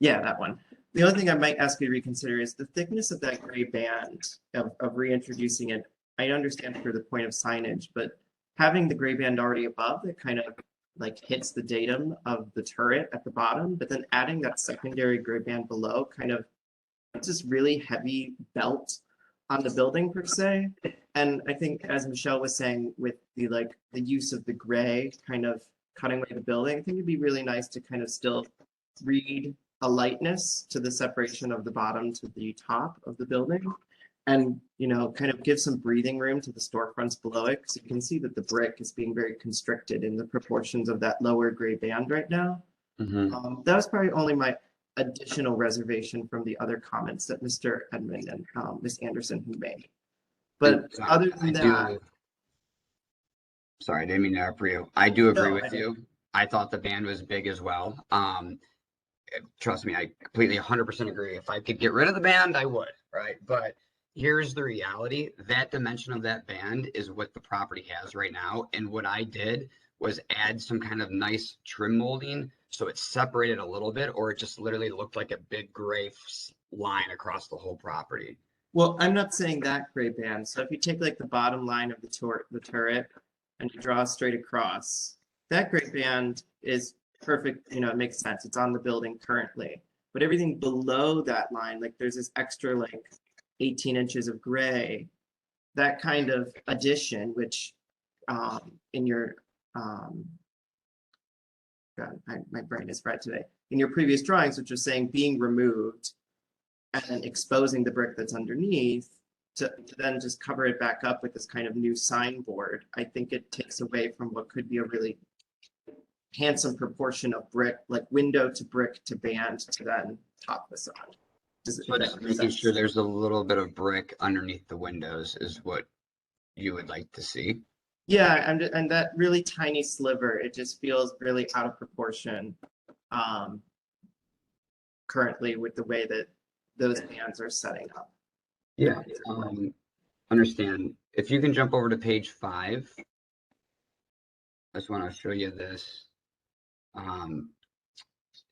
Yeah, that one. The only thing I might ask you to reconsider is the thickness of that gray band of reintroducing it. I understand for the point of signage, but having the gray band already above that kind of like hits the datum of the turret at the bottom, but then adding that secondary gray band below kind of it's this really heavy belt on the building per se. And I think, as Michelle was saying, with the use of the gray kind of cutting away the building, I think it'd be really nice to kind of still read a lightness to the separation of the bottom to the top of the building, and kind of give some breathing room to the storefronts below it, because you can see that the brick is being very constricted in the proportions of that lower gray band right now. Mm-hmm. That was probably only my additional reservation from the other comments that Mr. Edmund and Ms. Anderson had made. But other than that, sorry, I didn't mean to interrupt you. I do agree with I you. I thought the band was big as well. Trust me, I completely 100% agree. If I could get rid of the band, I would, right? But here's the reality. That dimension of that band is what the property has right now. And what I did was add some kind of nice trim molding so it's separated a little bit, or it just literally looked like a big gray line across the whole property. well, I'm not saying that gray band. So if you take like the bottom line of the turret and you draw straight across, that gray band is perfect. It makes sense. It's on the building currently. But everything below that line, like there's this extra like 18 inches of gray, that kind of addition, which in your God, my brain is fried today. In your previous drawings, which was saying being removed and then exposing the brick that's underneath to then just cover it back up with this kind of new signboard, I think it takes away from what could be a really handsome proportion of brick, like window to brick to band to then top facade. So just making sure there's a little bit of brick underneath the windows is what you would like to see. Yeah, and that really tiny sliver, it just feels really out of proportion currently with the way that those bands are setting up. Yeah, understand. If you can jump over to page 5, I just want to show you this.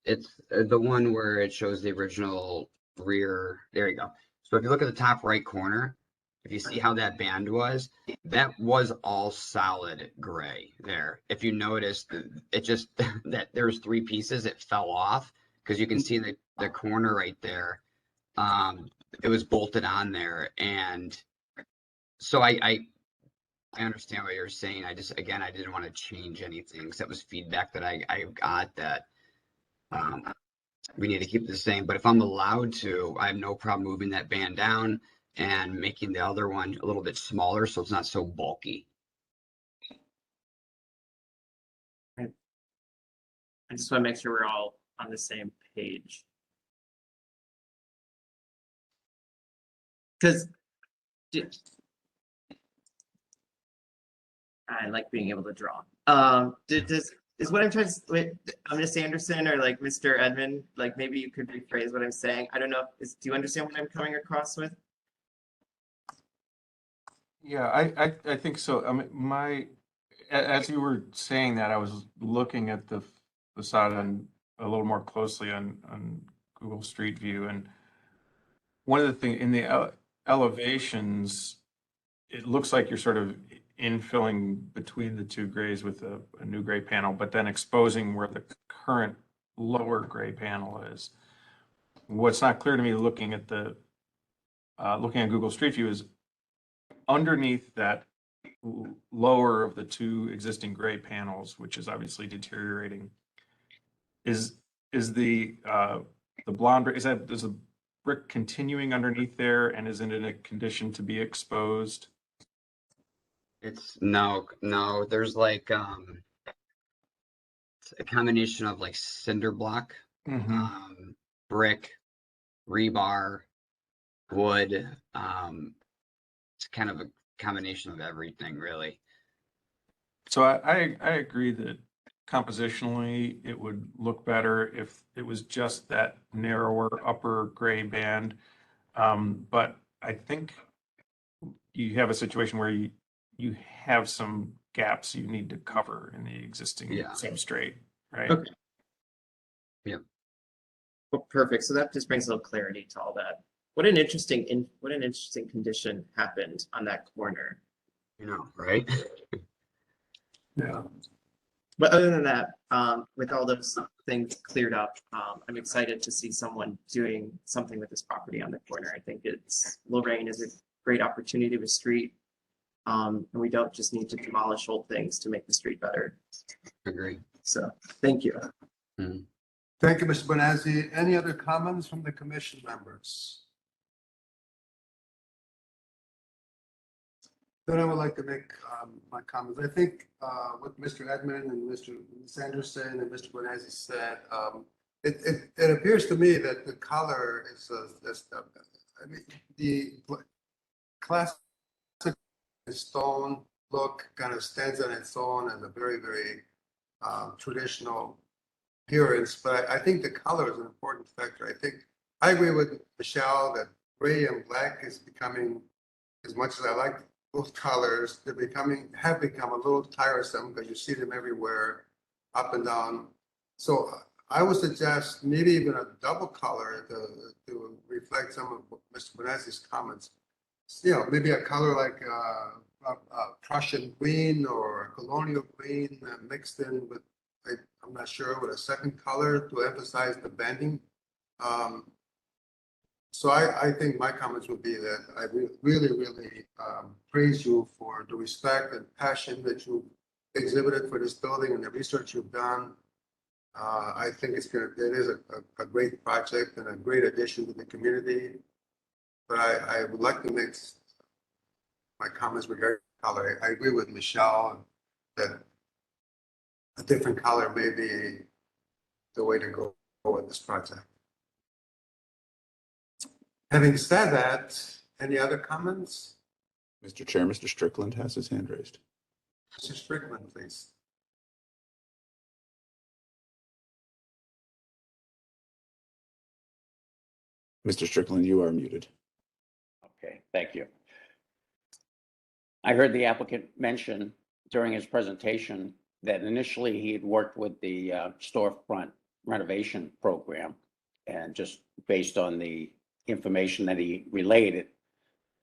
It's the one where it shows the original rear. There you go. So if you look at the top right corner, if you see how that band was, that was all solid gray there. If you notice, it just that there's 3 pieces, it fell off because you can see the corner right there. It was bolted on there, and so I understand what you're saying. I didn't want to change anything because that was feedback that I got that we need to keep it the same. But if I'm allowed to, I have no problem moving that band down and making the other one a little bit smaller so it's not so bulky. I just want to make sure we're all on the same page. Because I like being able to draw. Is what I'm trying to wait, Ms. Anderson or like Mr. Edmund, like maybe you could rephrase what I'm saying. I don't know. Do you understand what I'm coming across with? Yeah, I think so. I mean, as you were saying that, I was looking at the facade on a little more closely on Google Street View, and one of the things in the elevations, it looks like you're sort of infilling between the two grays with a new gray panel, but then exposing where the current lower gray panel is. What's not clear to me looking at looking at Google Street View is underneath that lower of the two existing gray panels, which is obviously deteriorating, is the blonde, is the brick continuing underneath there and is it in a condition to be exposed? It's no, there's like a combination of like cinder block, brick, rebar, wood. It's kind of a combination of everything, really. So I agree that compositionally it would look better if it was just that narrower upper gray band. But I think you have a situation where you have some gaps you need to cover in the existing Yeah. substrate, right? Okay. Yep. Well, perfect. So that just brings a little clarity to all that. What an interesting condition happened on that corner. You know, right? Yeah. But other than that, with all those things cleared up, I'm excited to see someone doing something with this property on the corner. I think Lorraine is a great opportunity with street. And we don't just need to demolish old things to make the street better. Agree. So thank you. Thank you, Mr. Bonazzi. Any other comments from the commission members? Then I would like to make my comments. I think what Mr. Edmond and Mr. Sanderson and Mr. Bonazzi said, it appears to me that the color is, I mean, the classic stone look kind of stands on its own as a very, very traditional appearance, but I think the color is an important factor. I agree with Michelle that gray and black is becoming, as much as I like both colors, have become a little tiresome because you see them everywhere, up and down. So I would suggest maybe even a double color to reflect some of Mr. Bonazzi's comments. You know, maybe a color like a Prussian green or a colonial green mixed in with, I'm not sure, with a second color to emphasize the banding. So I think my comments would be that I really praise you for the respect and passion that you exhibited for this building and the research you've done. I think it is a great project and a great addition to the community. But I would like to make my comments regarding color. I agree with Michelle that a different color may be the way to go with this project. Having said that, any other comments? Mr. Chair, Mr. Strickland has his hand raised. Mr. Strickland, please. Mr. Strickland, you are muted. Okay, thank you. I heard the applicant mention during his presentation that initially he had worked with the storefront renovation program, and just based on the information that he relayed, it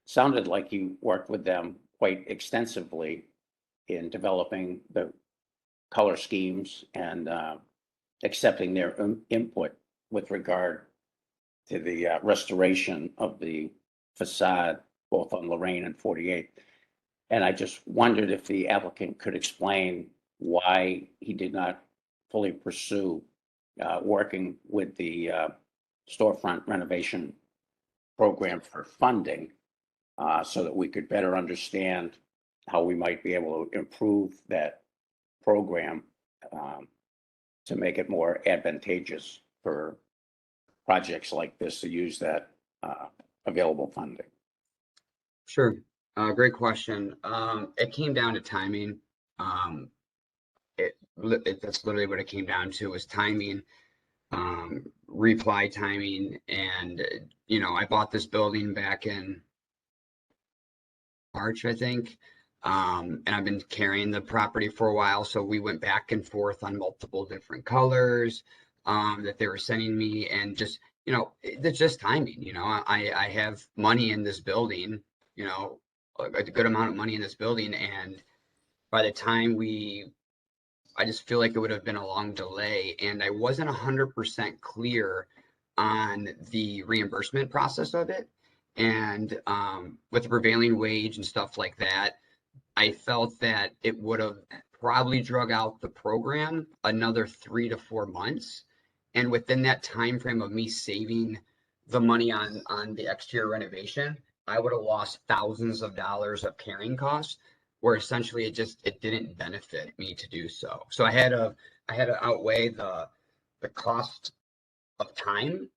sounded like he worked with them quite extensively in developing the color schemes and accepting their input with regard to the restoration of the facade, both on Lorraine and 48th. And I just wondered if the applicant could explain why he did not fully pursue working with the storefront renovation program for funding, so that we could better understand how we might be able to improve that program to make it more advantageous for projects like this to use that available funding. Sure. Great question. It came down to timing. That's literally what it came down to, was timing, reply timing. And, I bought this building back in March, I think. And I've been carrying the property for a while, so we went back and forth on multiple different colors that they were sending me, and just, you know, it's just timing. You know, I have money in this building, you know, a good amount of money in this building, and by the time I just feel like it would have been a long delay, and I wasn't 100% clear on the reimbursement process of it. And with the prevailing wage and stuff like that, I felt that it would have probably drug out the program another 3 to 4 months. And within that time frame of me saving the money on the exterior renovation, I would have lost thousands of dollars of carrying costs, where essentially it didn't benefit me to do so. So I had to outweigh the cost of time,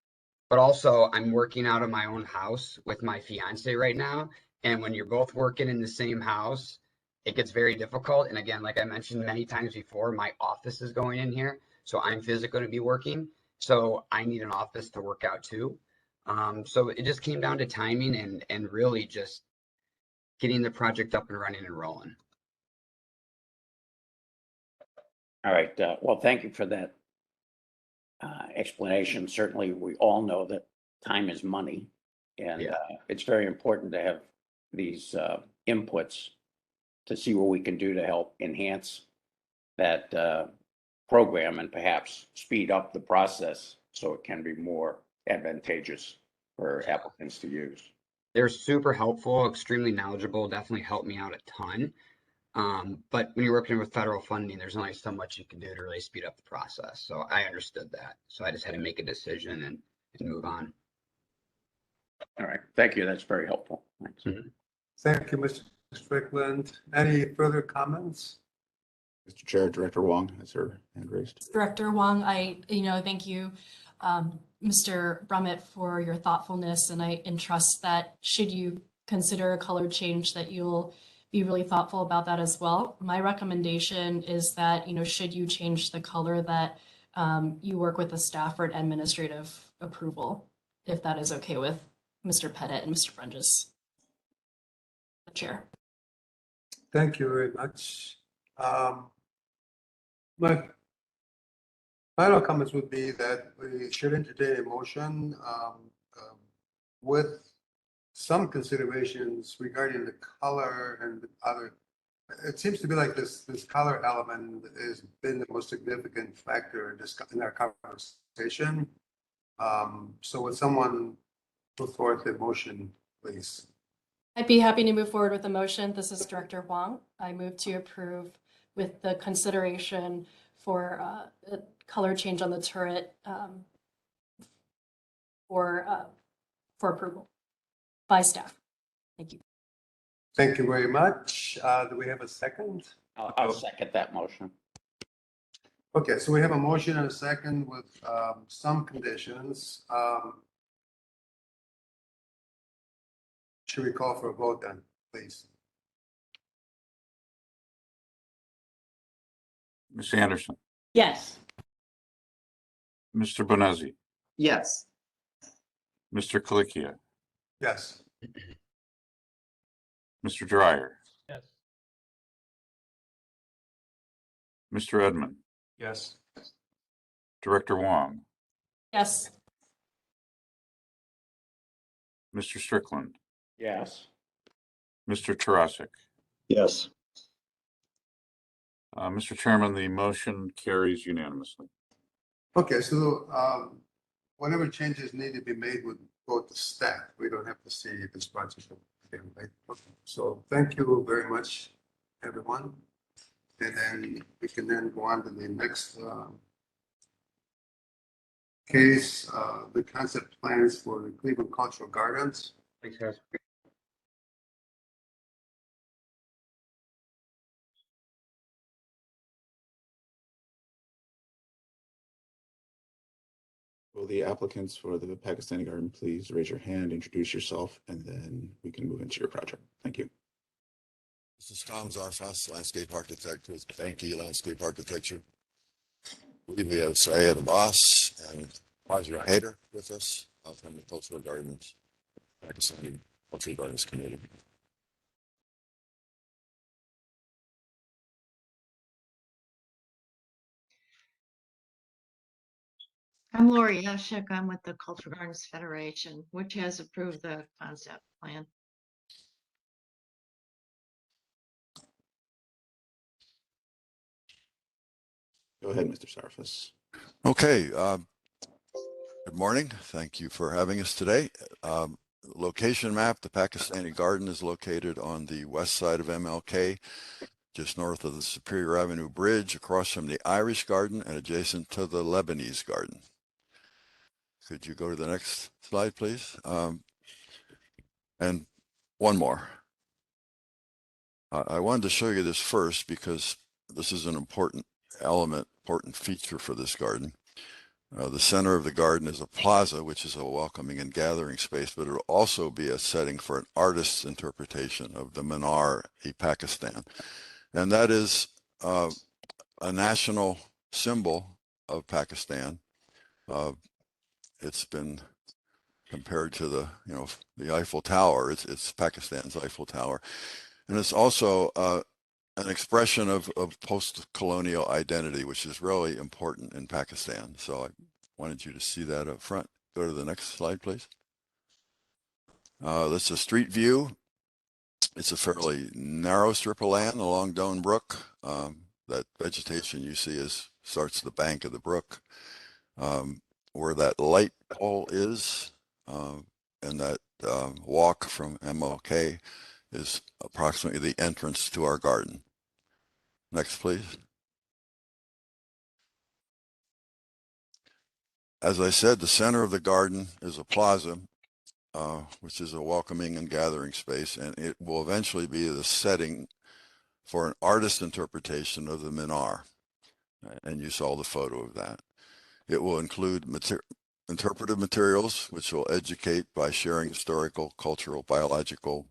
but also I'm working out of my own house with my fiance right now. And when you're both working in the same house, it gets very difficult. And again, like I mentioned many times before, my office is going in here. So I'm physically going to be working. So I need an office to work out too. So it just came down to timing and really just getting the project up and running and rolling. All right, well, thank you for that explanation. Certainly, we all know that time is money, and Yeah. it's very important to have these inputs to see what we can do to help enhance that program and perhaps speed up the process so it can be more advantageous for applicants to use. They're super helpful, extremely knowledgeable, definitely helped me out a ton. But when you're working with federal funding, there's only so much you can do to really speed up the process. So I understood that. So I just had to make a decision and move on. All right, thank you. That's very helpful. Thanks. Thank you, Mr. Strickland. Any further comments? Mr. Chair, Director Wong has her hand raised. Director Wong, thank you, Mr. Brummett, for your thoughtfulness, and I trust that should you consider a color change, that you'll be really thoughtful about that as well. My recommendation is that, should you change the color, that you work with the staff for an administrative approval, if that is okay with Mr. Pettit and Mr. Brunges. The chair. Thank you very much. My final comments would be that we should entertain a motion with some considerations regarding the color and the other. It seems to be like this color element has been the most significant factor in our conversation. So would someone put forth a motion, please? I'd be happy to move forward with the motion. This is Director Huang. I move to approve with the consideration for a color change on the turret for approval by staff. Thank you. Thank you very much. Do we have a second? I'll second that motion. Okay, so we have a motion and a second with some conditions. Should we call for a vote then, please? Ms. Anderson, Yes. Mr. Bonazzi, Yes. Mr. Kalikia, Yes. Mr. Dryer, Yes. Mr. Edmond, Yes. Director Wong, Yes. Mr. Strickland, Yes. Mr. Tarasik. Yes. Mr. Chairman, the motion carries unanimously. Okay, so whatever changes need to be made would go to staff. We don't have to see this project again, right? Okay. So thank you very much, everyone. And then we can then go on to the next case, the concept plans for the Cleveland Cultural Gardens. Thanks, guys. Will the applicants for the Pakistani garden please raise your hand, introduce yourself, and then we can move into your project. Thank you. This is Tom Zarfas, landscape architect with Banky Landscape Architecture. We have Syed Abbas and Mazia Haider with us from the Cultural Gardens, Pakistani Cultural Gardens Committee. I'm Lori Eshik. I'm with the Cultural Gardens Federation, which has approved the concept plan. Go ahead, Mr. Sarfis. Okay, good morning. Thank you for having us today. Location map, the Pakistani Garden is located on the west side of MLK, just north of the Superior Avenue Bridge, across from the Irish Garden and adjacent to the Lebanese Garden. Could you go to the next slide, please? And one more. I wanted to show you this first because this is an important element, important feature for this garden. The center of the garden is a plaza, which is a welcoming and gathering space, but it'll also be a setting for an artist's interpretation of the Minar-e-Pakistan. And that is a national symbol of Pakistan. It's been compared to the Eiffel Tower. It's Pakistan's Eiffel Tower. And it's also an expression of post-colonial identity, which is really important in Pakistan. So I wanted you to see that up front. Go to the next slide, please. This is a street view. It's a fairly narrow strip of land along Doan Brook. That vegetation you see starts the bank of the brook. Where that light pole is, and that walk from MLK is approximately the entrance to our garden. Next, please. As I said, the center of the garden is a plaza, which is a welcoming and gathering space, and it will eventually be the setting for an artist interpretation of the Minar. And you saw the photo of that. It will include interpretive materials, which will educate by sharing historical, cultural, biological,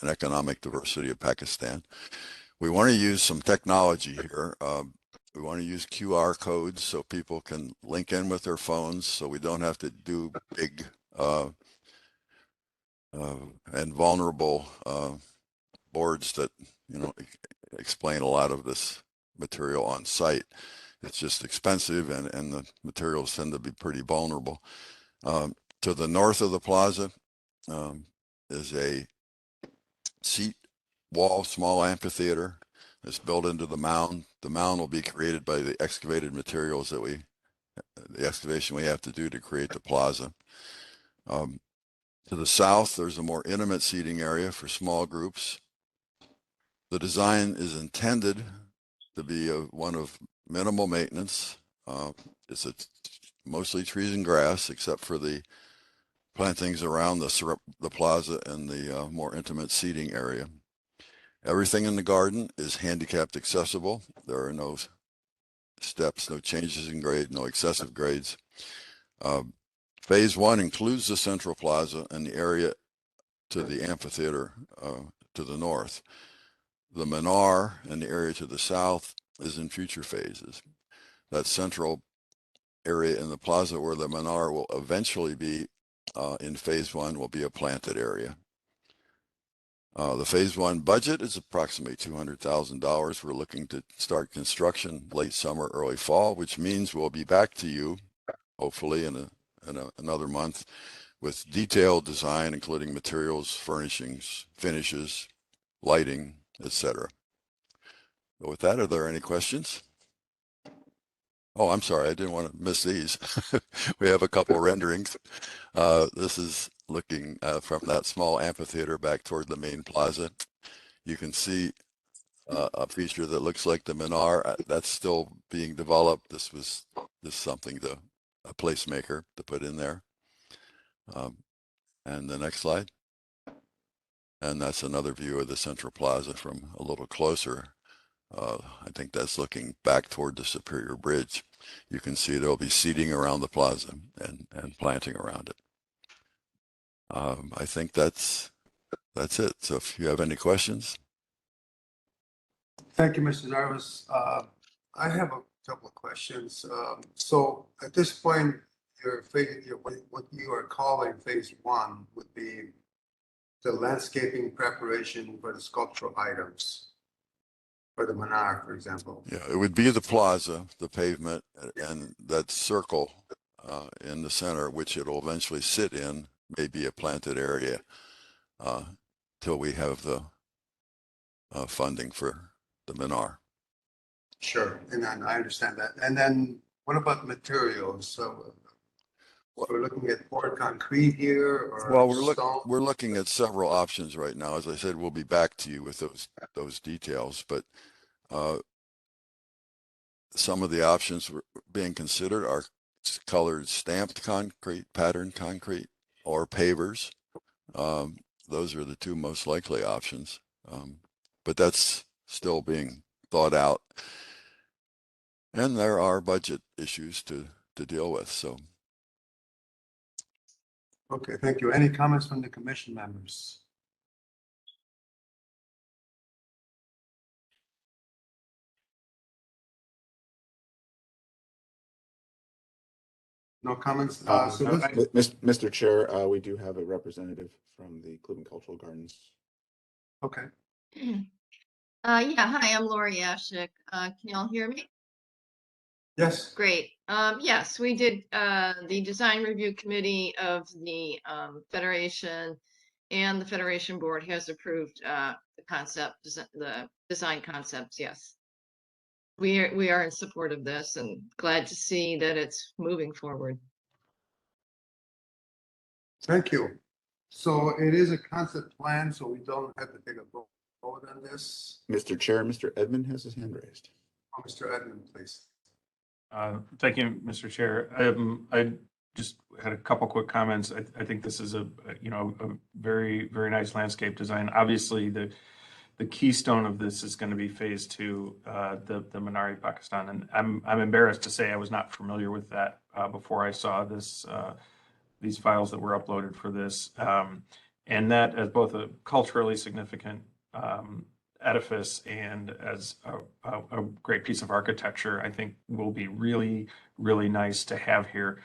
and economic diversity of Pakistan. We want to use some technology here. We want to use QR codes so people can link in with their phones, so we don't have to do big and vulnerable boards that explain a lot of this material on site. It's just expensive, and the materials tend to be pretty vulnerable. To the north of the plaza is a seat wall, small amphitheater that's built into the mound. The mound will be created by the excavated materials the excavation we have to do to create the plaza. To the south, there's a more intimate seating area for small groups. The design is intended to be one of minimal maintenance. It's mostly trees and grass, except for the plantings around the plaza and the more intimate seating area. Everything in the garden is handicapped accessible. There are no steps, no changes in grade, no excessive grades. Phase one includes the central plaza and the area to the amphitheater to the north. The Minar and the area to the south is in future phases. That central area in the plaza where the Minar will eventually be in phase one will be a planted area. The phase one budget is approximately $200,000. We're looking to start construction late summer, early fall, which means we'll be back to you, hopefully in another month, with detailed design, including materials, furnishings, finishes, lighting, etc. So with that, are there any questions? Oh, I'm sorry, I didn't want to miss these. We have a couple renderings. This is looking from that small amphitheater back toward the main plaza. You can see a feature that looks like the Minar. That's still being developed. This was something a placemaker to put in there. And the next slide. And that's another view of the central plaza from a little closer. I think that's looking back toward the Superior Bridge. You can see there'll be seating around the plaza and planting around it. I think that's it. So if you have any questions. Thank you, Mr. Jarvis. I have a couple of questions. So at this point, what you are calling phase one would be the landscaping preparation for the sculptural items for the Minar, for example. Yeah, it would be the plaza, the pavement, and that circle in the center, which it'll eventually sit in, may be a planted area till we have the funding for the Minar. Sure, and then I understand that. And then what about materials? So we're looking at poured concrete here or Well, stone? we're looking at several options right now. As I said, we'll be back to you with those details, but some of the options being considered are colored stamped concrete, patterned concrete, or pavers. Those are the two most likely options, but that's still being thought out. And there are budget issues to deal with, so. Okay, thank you. Any comments from the commission members? No comments? So this, Mr. Chair, we do have a representative from the Cleveland Cultural Gardens. okay. Yeah, hi, I'm Lori Ashik. Can y'all hear me? Yes, Great. Yes, we did, the design review committee of the Federation and the Federation board has approved the concept, the design concepts, yes. We are in support of this and glad to see that it's moving forward. thank you. So it is a concept plan, so we don't have to take a vote on this. Mr. Chair, Mr. Edmund has his hand raised. Mr. Edmund, please. Thank you, Mr. Chair. I just had a couple quick comments. I think this is a very, very nice landscape design. Obviously, the keystone of this is going to be phase 2, the Masonry, Pakistan. And I'm embarrassed to say I was not familiar with that before I saw this, these files that were uploaded for this. And that as both a culturally significant edifice and as a great piece of architecture, I think will be really, really nice to have here.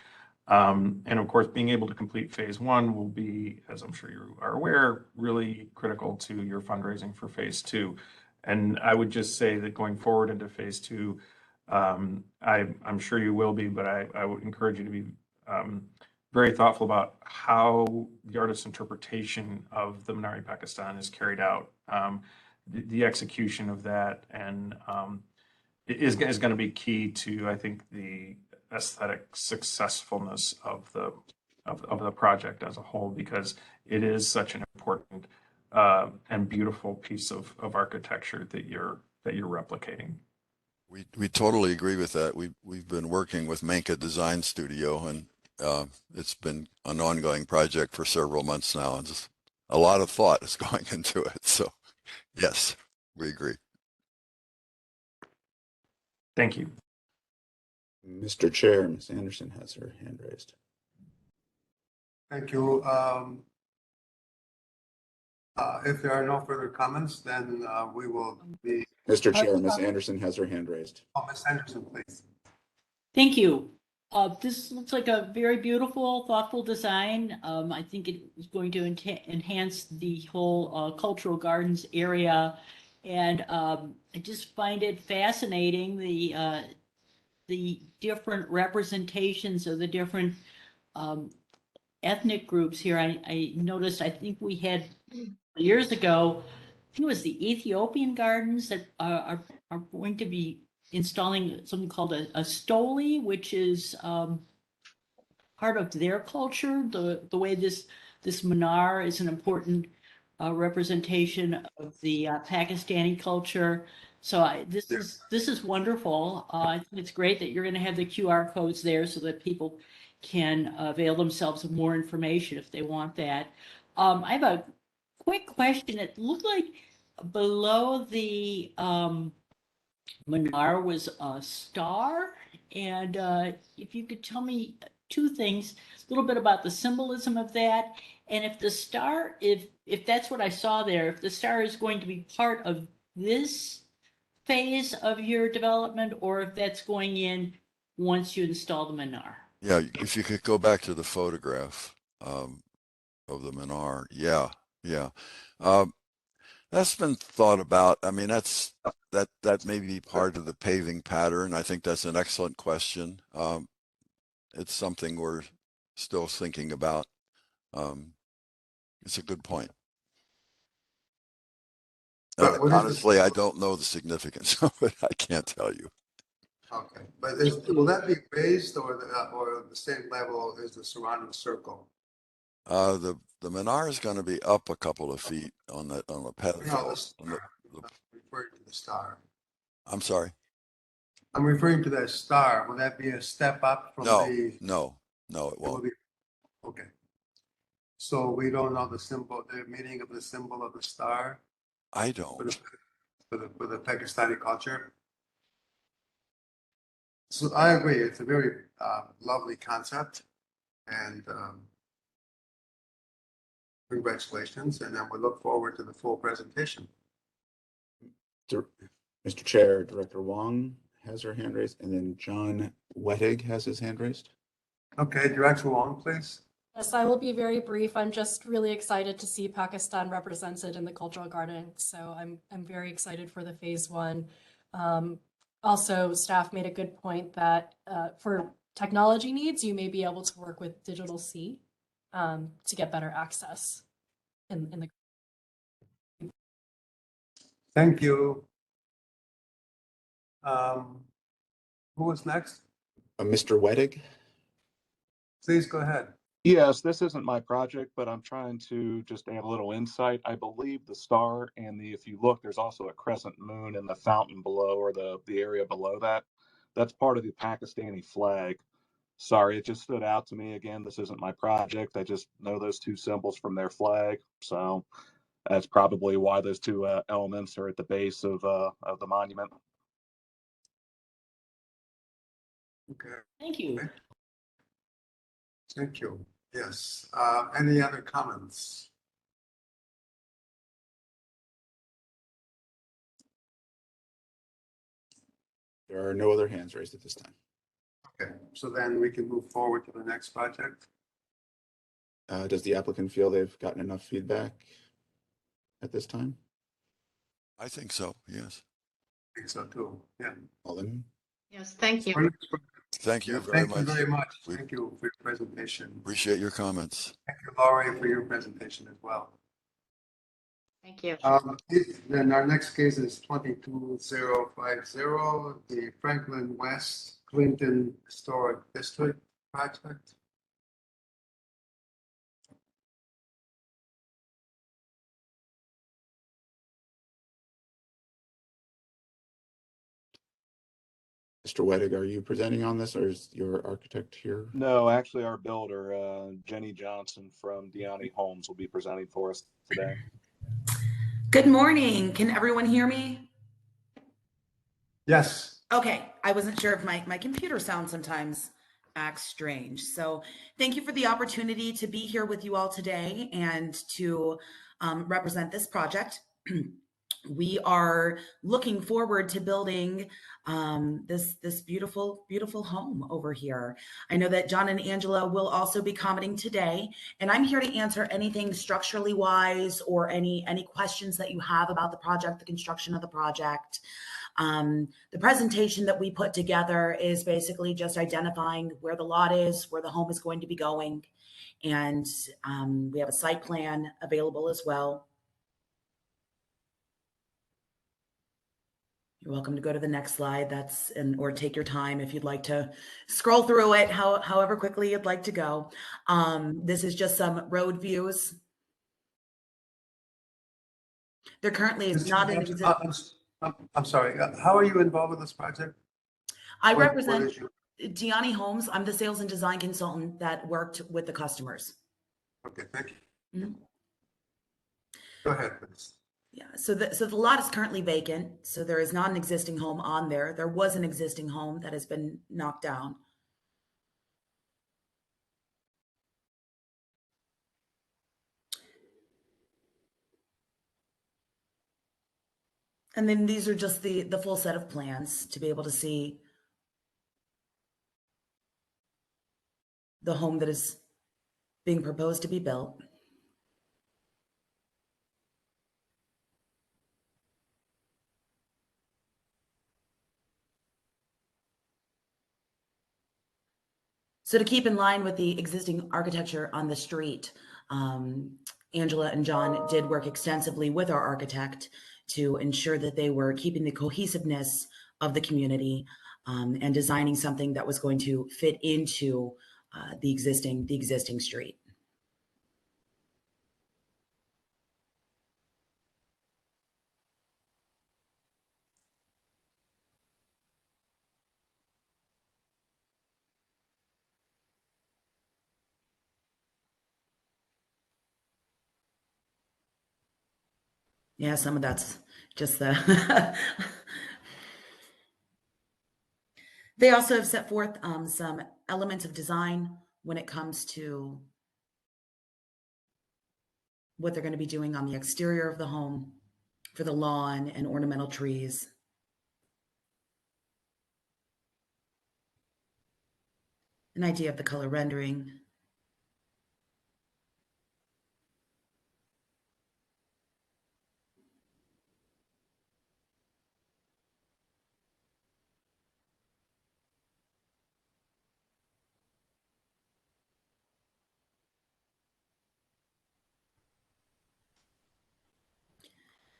And of course, being able to complete phase 1 will be, as I'm sure you are aware, really critical to your fundraising for phase 2. And I would just say that going forward into phase 2, I'm sure you will be, but I would encourage you to be very thoughtful about how the artist's interpretation of the Masonry Pakistan is carried out. The execution of that and is going to be key to, I think, the aesthetic successfulness of the project as a whole, because it is such an important and beautiful piece of architecture that you're replicating. We totally agree with that. We've been working with Menka Design Studio, and it's been an ongoing project for several months now, and just a lot of thought is going into it. So yes, we agree. Thank you. Mr. Chair, Ms. Anderson has her hand raised. Thank you. If there are no further comments, then we will be. Mr. Chair, Ms. Anderson has her hand raised. Oh, Ms. Anderson, please. Thank you. This looks like a very beautiful, thoughtful design. I think it is going to enhance the whole cultural gardens area. And I just find it fascinating, the different representations of the different ethnic groups here. I noticed, I think we had years ago, I think it was the Ethiopian gardens that are going to be installing something called a stole, which is part of their culture. The way this minar is an important representation of the Pakistani culture. So this is wonderful. I think it's great that you're going to have the QR codes there so that people can avail themselves of more information if they want that. I have a quick question. It looked like below the Minar was a star, and if you could tell me two things, a little bit about the symbolism of that, and if the star, if that's what I saw there, if the star is going to be part of this phase of your development, or if that's going in once you install the Minar. Yeah, if you could go back to the photograph of the Minar. Yeah. That's been thought about. I mean, that may be part of the paving pattern. I think that's an excellent question. it's something we're still thinking about. It's a good point. But what is the- Honestly, I don't know the significance of it. I can't tell you. Okay, but will that be raised or the same level as the surrounding circle? The Minar is going to be up a couple of feet on the No, pedestal. the star. I'm referring to the star. I'm sorry. I'm referring to that star. Will that be a step up from No, the? no, it It will won't. be, okay. So we don't know the symbol, the meaning of the symbol of the star I for don't. the, for the Pakistani culture? So I agree, it's a very lovely concept and congratulations, and then we look forward to the full presentation. Mr. Chair, Director Wong has her hand raised, and then John Wettig has his hand raised. Okay, Director Wong, please. Yes, I will be very brief. I'm just really excited to see Pakistan represented in the cultural garden. So I'm very excited for the phase one. Also, staff made a good point that for technology needs, you may be able to work with Digital C to get better access in the. Thank you. Who is next? Mr. Wettig. Please go ahead. Yes, this isn't my project, but I'm trying to just add a little insight. I believe the star and if you look, there's also a crescent moon in the fountain below or the area below that. That's part of the Pakistani flag. Sorry, it just stood out to me. Again, this isn't my project. I just know those two symbols from their flag. So that's probably why those two elements are at the base of the monument. Okay, Thank you. thank you. Yes, any other comments? There are no other hands raised at this time. Okay, so then we can move forward to the next project. Does the applicant feel they've gotten enough feedback at this time? I think so. Yes. I think so too, yeah. Well, then, Yes, thank you. Thank you Yeah, very thank you much. very much. We Thank you for your presentation. appreciate your comments. Thank you, Laurie, for your presentation as well. Thank you. Then our next case is 22050, the Franklin West Clinton Historic District project. Mr. Wettig, are you presenting on this or is your architect here? No, actually, our builder, Jenny Johnson from Deani Homes, will be presenting for us today. Good morning. Can everyone hear me? Yes. Okay, I wasn't sure if my computer sound sometimes acts strange. So thank you for the opportunity to be here with you all today and to represent this project. We are looking forward to building this beautiful home over here. I know that John and Angela will also be commenting today, and I'm here to answer anything structurally wise or any questions that you have about the project, the construction of the project. The presentation that we put together is basically just identifying where the lot is, where the home is going to be going, and we have a site plan available as well. You're welcome to go to the next slide. Or take your time if you'd like to scroll through it, however quickly you'd like to go. This is just some road views. There currently is not an I'm sorry. How are you involved with this project? I represent Deani Homes. I'm the sales and design consultant that worked with the customers. Okay, thank you. Mm-hmm. Go ahead, please. Yeah, so the lot is currently vacant. So there is not an existing home on there. There was an existing home that has been knocked down. And then these are just the full set of plans to be able to see the home that is being proposed to be built. So to keep in line with the existing architecture on the street, Angela and John did work extensively with our architect to ensure that they were keeping the cohesiveness of the community and designing something that was going to fit into the existing street. Yeah, some of that's just the. They also have set forth some elements of design when it comes to what they're going to be doing on the exterior of the home for the lawn and ornamental trees. An idea of the color rendering.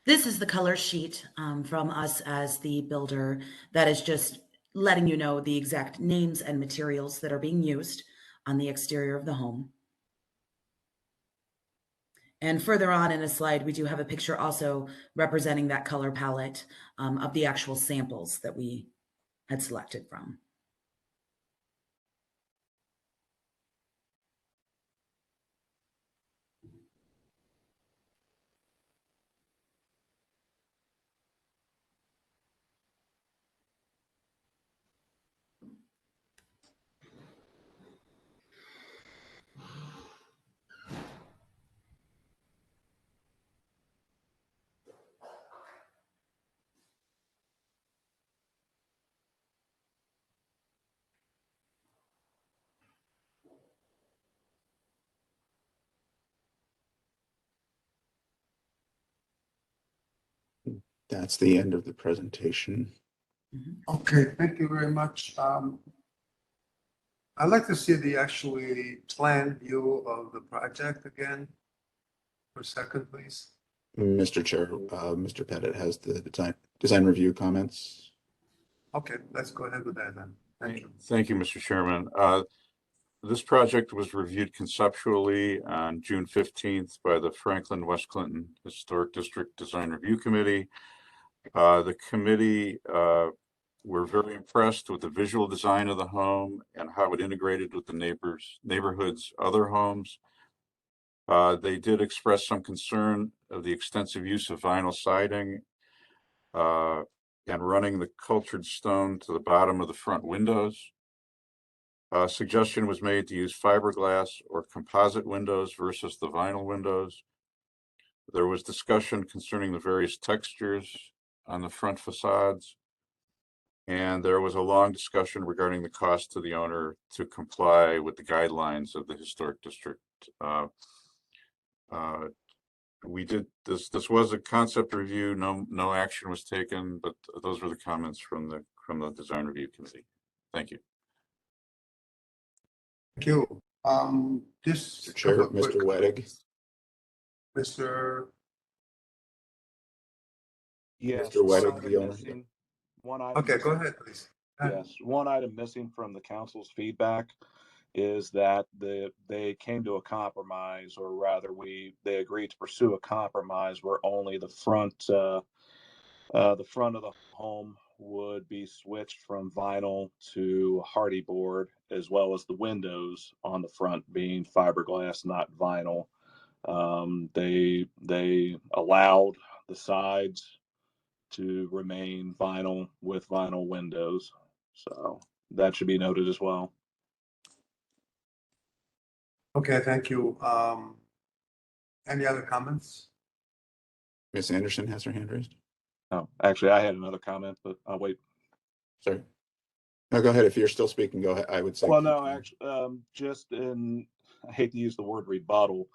This is the color sheet from us as the builder that is just letting you know the exact names and materials that are being used on the exterior of the home. And further on in a slide, we do have a picture also representing that color palette of the actual samples that we had selected from. That's the end of the presentation. Okay, thank you very much. I'd like to see the actually plan view of the project again for a second, please. Mr. Chair, Mr. Pettit has the design review comments. Okay, let's go ahead with that then. Thank you. Thank you, Mr. Chairman. This project was reviewed conceptually on June 15th by the Franklin West Clinton Historic District Design Review Committee. The committee were very impressed with the visual design of the home and how it integrated with the neighborhood's other homes. They did express some concern of the extensive use of vinyl siding and running the cultured stone to the bottom of the front windows. A suggestion was made to use fiberglass or composite windows versus the vinyl windows. There was discussion concerning the various textures on the front facades. And there was a long discussion regarding the cost to the owner to comply with the guidelines of the historic district. We did this. This was a concept review. No action was taken, but those were the comments from the design review committee. Thank you. Thank you. Just Chair, couple of quick Mr. Wettig. Mr. Yes. Mr. one Wettig, item the owner. missing- One item. Okay, go missing- ahead, please. Yes, one item missing from the council's feedback is that they came to a compromise, or rather they agreed to pursue a compromise where only the front of the home would be switched from vinyl to hardy board, as well as the windows on the front being fiberglass, not vinyl. They allowed the sides to remain vinyl with vinyl windows. So that should be noted as well. Okay, thank you. Any other comments? Ms. Anderson has her hand raised. Oh, actually, I had another comment, but I'll wait. Sorry. No, go ahead. If you're still speaking, go ahead. I would say. Well, no, actually, I hate to use the word rebuttal.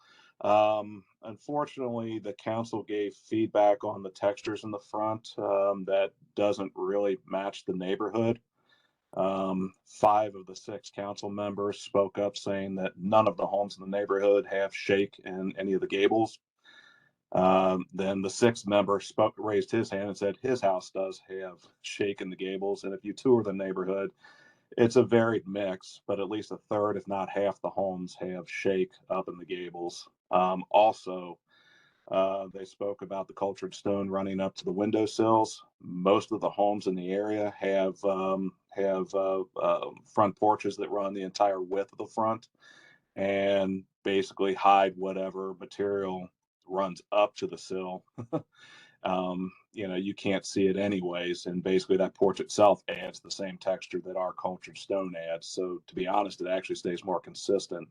Unfortunately, the council gave feedback on the textures in the front that doesn't really match the neighborhood. 5 of the 6 council members spoke up saying that none of the homes in the neighborhood have shake in any of the gables. Then the 6th member raised his hand and said his house does have shake in the gables. And if you tour the neighborhood, it's a varied mix, but at least a third, if not half, the homes have shake up in the gables. Also, they spoke about the cultured stone running up to the windowsills. Most of the homes in the area have front porches that run the entire width of the front and basically hide whatever material runs up to the sill. You can't see it anyways, and basically that porch itself adds the same texture that our cultured stone adds. So to be honest, it actually stays more consistent.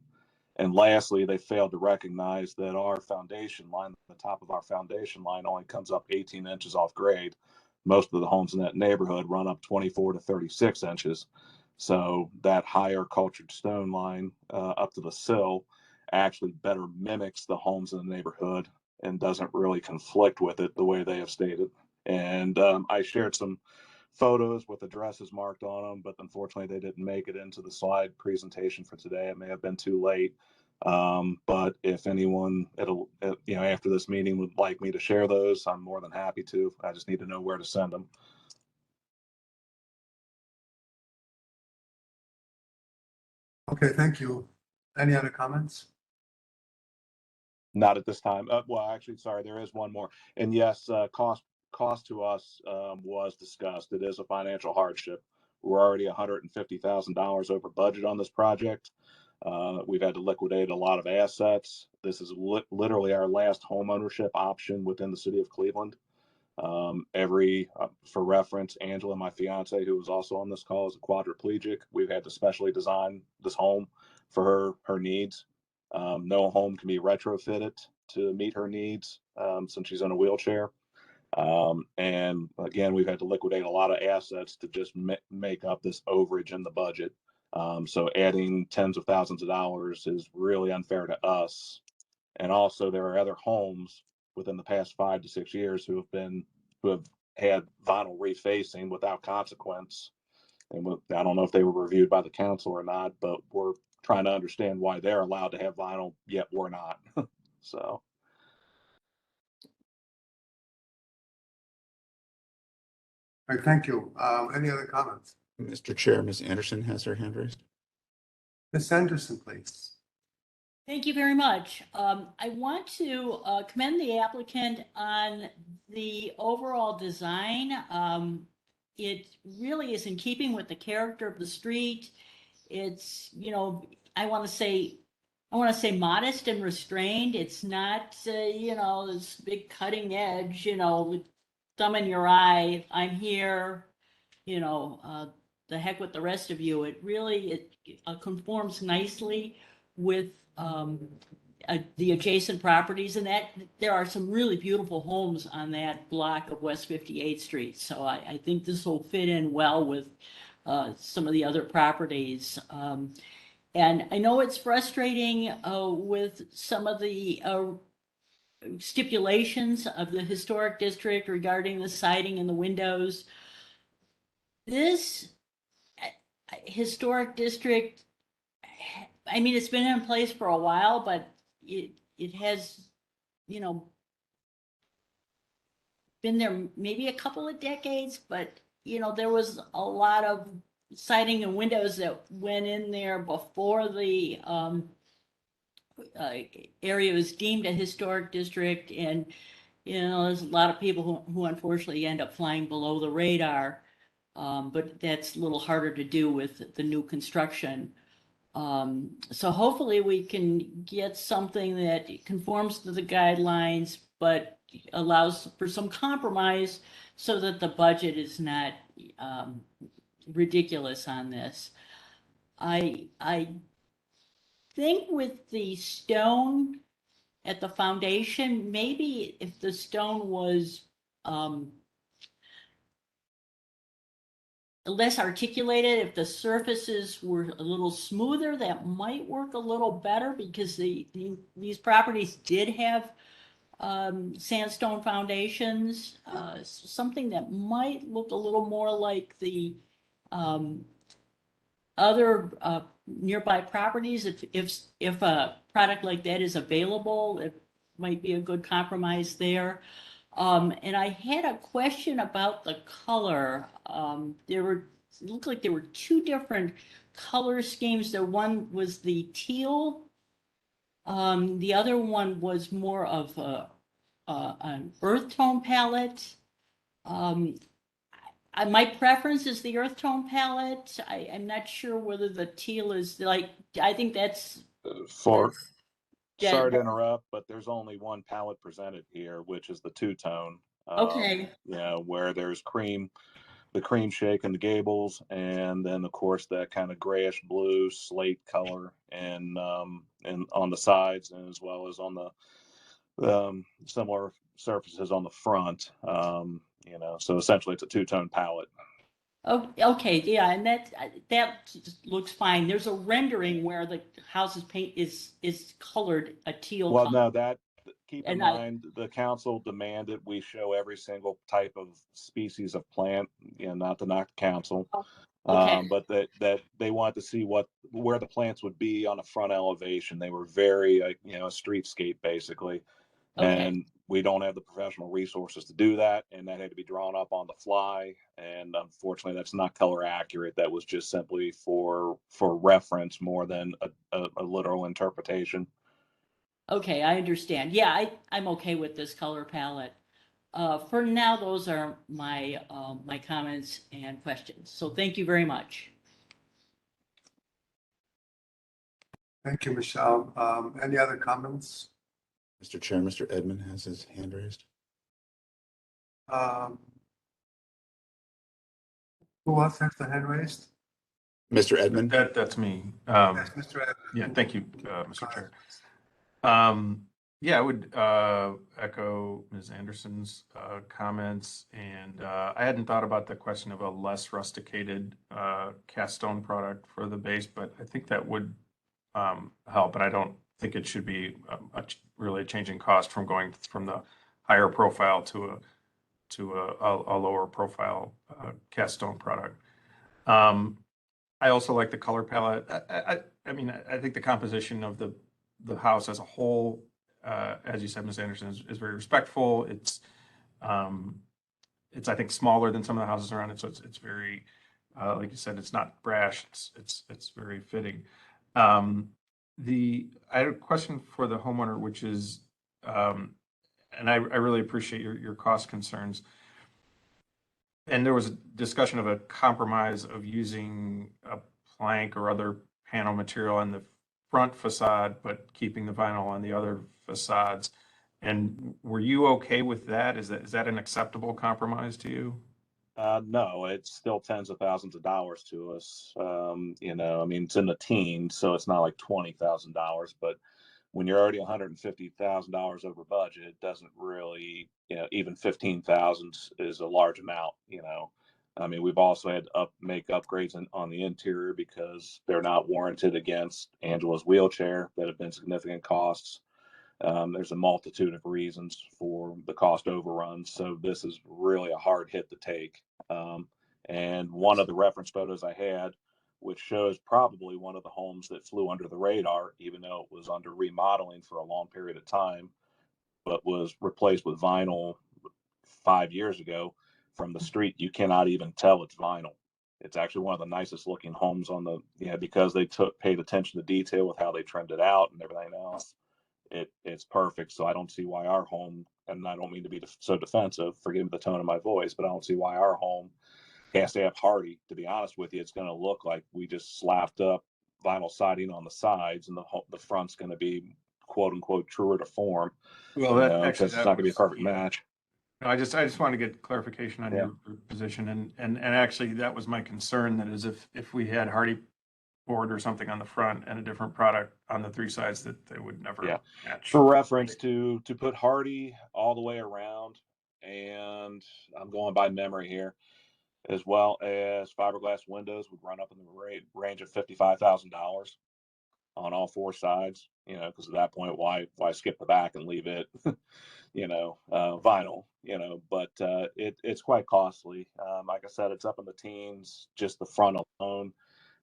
And lastly, they failed to recognize that our foundation line, the top of our foundation line, only comes up 18 inches off grade. Most of the homes in that neighborhood run up 24 to 36 inches. So that higher cultured stone line up to the sill actually better mimics the homes in the neighborhood and doesn't really conflict with it the way they have stated. And I shared some photos with addresses marked on them, but unfortunately they didn't make it into the slide presentation for today. It may have been too late. But if anyone after this meeting would like me to share those, I'm more than happy to. I just need to know where to send them. Okay, thank you. Any other comments? Not at this time. Well, actually, sorry, there is one more. And yes, cost to us was discussed. It is a financial hardship. We're already $150,000 over budget on this project. We've had to liquidate a lot of assets. This is literally our last home ownership option within the city of Cleveland. For reference, Angela, my fiance, who was also on this call, is a quadriplegic. We've had to specially design this home for her needs. No home can be retrofitted to meet her needs since she's in a wheelchair. And again, we've had to liquidate a lot of assets to just make up this overage in the budget. So adding tens of thousands of dollars is really unfair to us. And also, there are other homes within the past 5 to 6 years who have had vinyl refacing without consequence. And I don't know if they were reviewed by the council or not, but we're trying to understand why they're allowed to have vinyl, yet we're not. So. All right, thank you. Any other comments? Mr. Chair, Ms. Anderson has her hand raised. Ms. Anderson, please. Thank you very much. I want to commend the applicant on the overall design. It really is in keeping with the character of the street. It's, I want to say modest and restrained. It's not, this big cutting edge, with thumb in your eye. I'm here, the heck with the rest of you. It really conforms nicely with the adjacent properties, and that there are some really beautiful homes on that block of West 58th Street. So I think this will fit in well with some of the other properties. And I know it's frustrating with some of the stipulations of the historic district regarding the siding and the windows. This historic district, I mean, it's been in place for a while, but it has, been there maybe a couple of decades, but there was a lot of siding and windows that went in there before the area was deemed a historic district, and there's a lot of people who unfortunately end up flying below the radar, but that's a little harder to do with the new construction. So hopefully we can get something that conforms to the guidelines, but allows for some compromise so that the budget is not ridiculous on this. I think with the stone at the foundation, maybe if the stone was less articulated, if the surfaces were a little smoother, that might work a little better, because these properties did have sandstone foundations, something that might look a little more like the other nearby properties, if a product like that is available, it might be a good compromise there. And I had a question about the color. It looked like there were two different color schemes. The one was the teal. The other one was more of an earth tone palette. My preference is the earth tone palette. I'm not sure whether the teal is like, I think that's. For Yeah, sorry to interrupt, but there's only one palette presented here, which is the two-tone. okay. Where there's the cream shake and the gables, and then of course that kind of grayish blue slate color, and on the sides, and as well as on the similar surfaces on the front. So essentially it's a two-tone palette. Oh, okay, yeah, and that looks fine. There's a rendering where the house's paint is colored a teal Well, color. no, keep in And mind, the council demanded we show every single type of species of plant, not to knock the council. Okay. But that they wanted to see where the plants would be on a front elevation. They were very, a streetscape basically. Okay. And we don't have the professional resources to do that. And that had to be drawn up on the fly. And unfortunately, that's not color accurate. That was just simply for reference more than a literal interpretation. Okay, I understand. Yeah, I'm okay with this color palette. For now, those are my my comments and questions. So thank you very much. Thank you, Michelle. Any other comments? Mr. Chair, Mr. Edmond has his hand raised. Who else has the hand raised? Mr. Edmond? That's me. Yes, Mr. Evans. Yeah, thank you, Mr. Chair. Yeah, I would echo Ms. Anderson's comments, and I hadn't thought about the question of a less rusticated cast stone product for the base, but I think that would help, and I don't think it should be really a changing cost from going from the higher profile to a lower profile cast stone product. I also like the color palette. I mean, I think the composition of the house as a whole, as you said, Ms. Anderson, is very respectful. It's I think smaller than some of the houses around it, so it's very, like you said, it's not brash. It's very fitting. I had a question for the homeowner, which is, and I really appreciate your cost concerns. And there was a discussion of a compromise of using a plank or other panel material on the front facade, but keeping the vinyl on the other facades. And were you okay with that? Is that an acceptable compromise to you? No, it's still tens of thousands of dollars to us. I mean, it's in the teens, so it's not like $20,000, but when you're already $150,000 over budget, it doesn't really, even 15,000 is a large amount. I mean, we've also had to make upgrades on the interior because they're not warranted against Angela's wheelchair that have been significant costs. There's a multitude of reasons for the cost overruns, so this is really a hard hit to take. And one of the reference photos I had, which shows probably one of the homes that flew under the radar, even though it was under remodeling for a long period of time, but was replaced with vinyl 5 years ago. From the street, you cannot even tell it's vinyl. It's actually one of the nicest looking homes because they paid attention to detail with how they trimmed it out and everything else. It's perfect. So I don't see why our home, and I don't mean to be so defensive, forgive the tone of my voice, but I don't see why our home has to have hardy. To be honest with you, it's going to look like we just slapped up vinyl siding on the sides, and the front's going to be quote unquote truer to form. Well, because it's not going to be a perfect match. I just want to get clarification on your position, and actually that was my concern. That is, if we had hardy board or something on the front and a different product on the three sides, that they would never match. For reference, to put hardy all the way around, and I'm going by memory here, as well as fiberglass windows, would run up in the range of $55,000 on all four sides. Because at that point, why skip the back and leave it, vinyl. But it's quite costly. Like I said, it's up in the teens, just the front alone.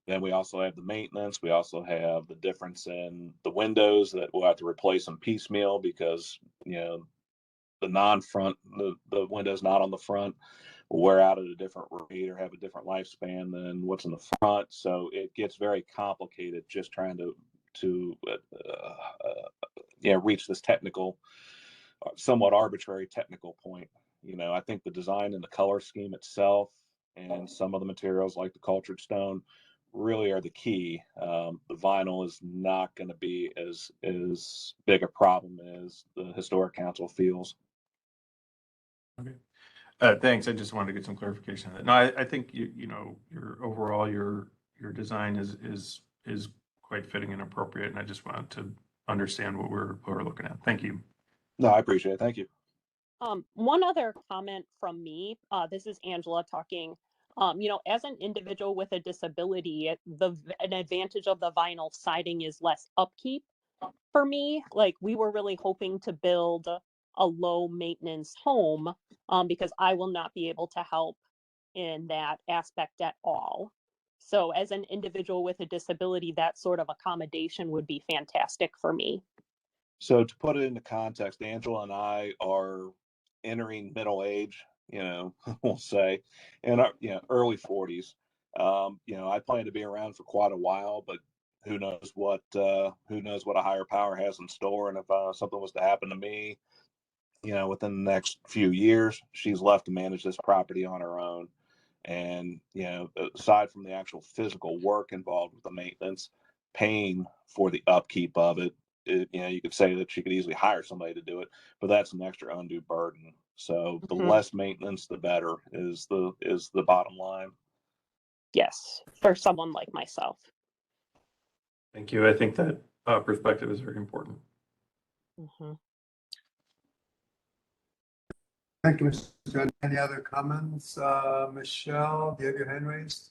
Then we also have the maintenance. We also have the difference in the windows that we'll have to replace them piecemeal because, you know, the non-front, the windows not on the front will wear out at a different rate or have a different lifespan than what's in the front. So it gets very complicated just trying to reach this technical, somewhat arbitrary technical point. You know, I think the design and the color scheme itself and some of the materials like the cultured stone really are the key. The vinyl is not going to be as big a problem as the historic council feels. Okay. Thanks. I just wanted to get some clarification on that. No, I think you know, your overall, your design is quite fitting and appropriate, and I just wanted to understand what we're looking at. Thank you. No, I appreciate it. Thank you. One other comment from me, this is Angela talking. You know, as an individual with a disability, an advantage of the vinyl siding is less upkeep for me. Like, we were really hoping to build a low maintenance home because I will not be able to help in that aspect at all. So as an individual with a disability, that sort of accommodation would be fantastic for me. So to put it into context, Angela and I are entering middle age, you know, we'll say, in our early 40s. You know, I plan to be around for quite a while, but who knows what a higher power has in store. And if something was to happen to me, you know, within the next few years, she's left to manage this property on her own. And, you know, aside from the actual physical work involved with the maintenance, paying for the upkeep of it, you know, you could say that she could easily hire somebody to do it, but that's an extra undue burden. So the less maintenance, the better is the bottom line. Yes, for someone like myself. Thank you. I think that perspective is very important. Thank you, Mr. John. Any other comments? Michelle, do you have your hand raised?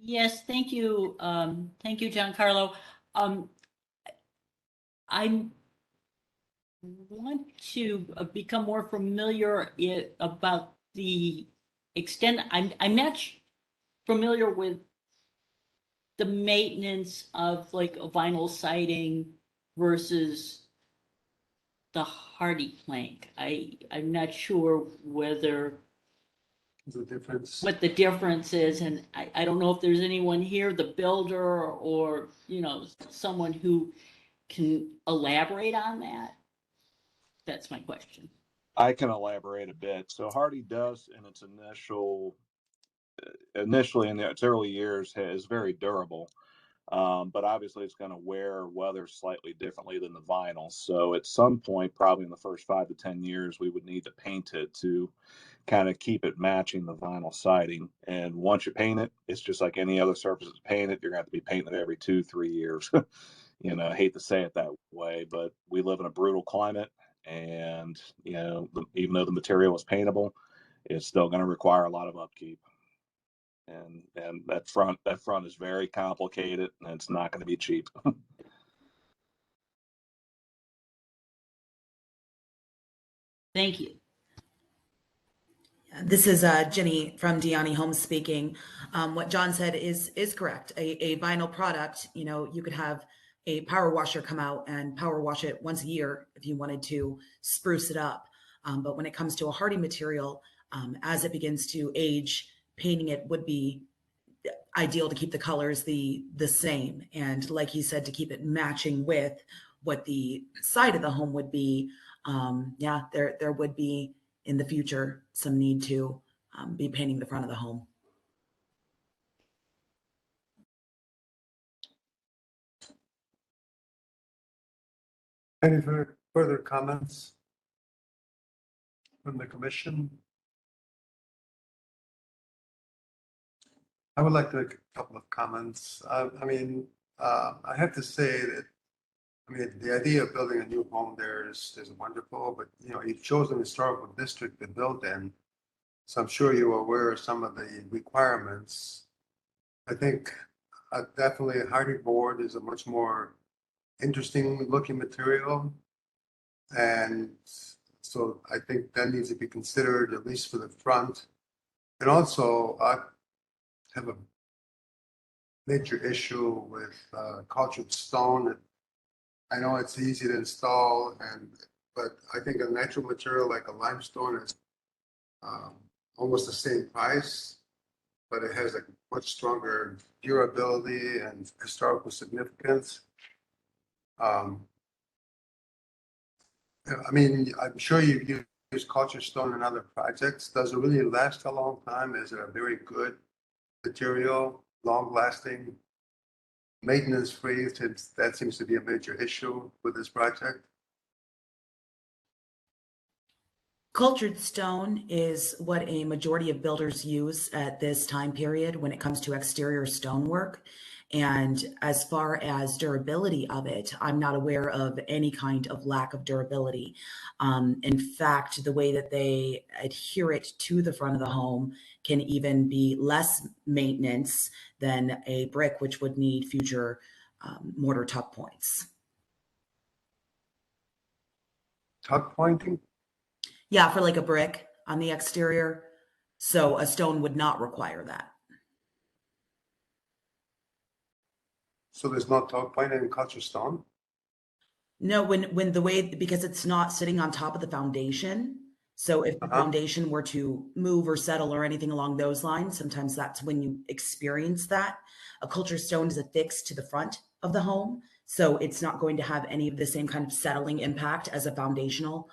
Yes, thank you. Thank you, Giancarlo. I want to become more familiar about the extent. I'm not familiar with the maintenance of like a vinyl siding versus the hardy plank. I'm not sure whether The difference. what the difference is, and I don't know if there's anyone here, the builder or, you know, someone who can elaborate on that. That's my question. I can elaborate a bit. So Hardy does in its initially in its early years is very durable. But obviously it's going to weather slightly differently than the vinyl. So at some point, probably in the first 5 to 10 years, we would need to paint it to kind of keep it matching the vinyl siding. And once you paint it, it's just like any other surface that's painted. You're going to have to be painting it every 2-3 years. You know, I hate to say it that way, but we live in a brutal climate. And, you know, even though the material is paintable, it's still going to require a lot of upkeep. And that front is very complicated, and it's not going to be cheap. Thank you. This is Jenny from Deani Homes speaking. What John said is correct. A vinyl product, you know, you could have a power washer come out and power wash it once a year if you wanted to spruce it up. But when it comes to a hardy material, as it begins to age, painting it would be ideal to keep the colors the same. And like he said, to keep it matching with what the side of the home would be. Yeah, there would be in the future some need to be painting the front of the home. Any further comments from the commission? I would like to make a couple of comments. I have to say that, the idea of building a new home there is wonderful, but, you know, you've chosen a historical district to build in. So I'm sure you're aware of some of the requirements. I think definitely a hardy board is a much more interesting looking material. And so I think that needs to be considered, at least for the front. And also, I have major issue with cultured stone. I know it's easy to install, but I think a natural material like a limestone is almost the same price, but it has a much stronger durability and historical significance. I mean, I'm sure you use culture stone in other projects. Does it really last a long time? Is it a very good material, long lasting, maintenance free? That seems to be a major issue with this project. Cultured stone is what a majority of builders use at this time period when it comes to exterior stonework. And as far as durability of it, I'm not aware of any kind of lack of durability. In fact, the way that they adhere it to the front of the home can even be less maintenance than a brick, which would need future mortar tuck points. Tuck pointing? Yeah, for like a brick on the exterior. So a stone would not require that. So there's no tuck pointing in culture stone? No, when the way, because it's not sitting on top of the foundation. So if the foundation were to move or settle or anything along those lines, sometimes that's when you experience that. A culture stone is affixed to the front of the home. So it's not going to have any of the same kind of settling impact as a foundational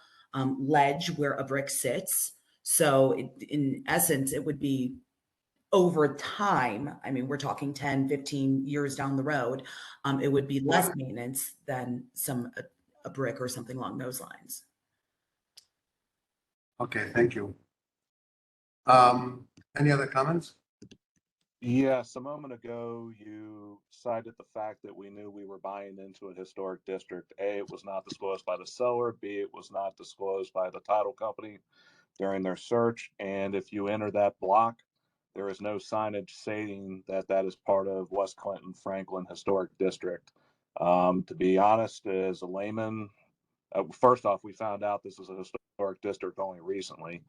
ledge where a brick sits. So in essence, it would be over time. I mean, we're talking 10, 15 years down the road. It would be less maintenance than a brick or something along those lines. Okay, thank you. Any other comments? Yes, a moment ago, you cited the fact that we knew we were buying into a historic district. A, it was not disclosed by the seller. B, it was not disclosed by the title company during their search. And if you enter that block, there is no signage stating that that is part of West Clinton Franklin Historic District. To be honest, as a layman, first off, we found out this is a historic district only recently.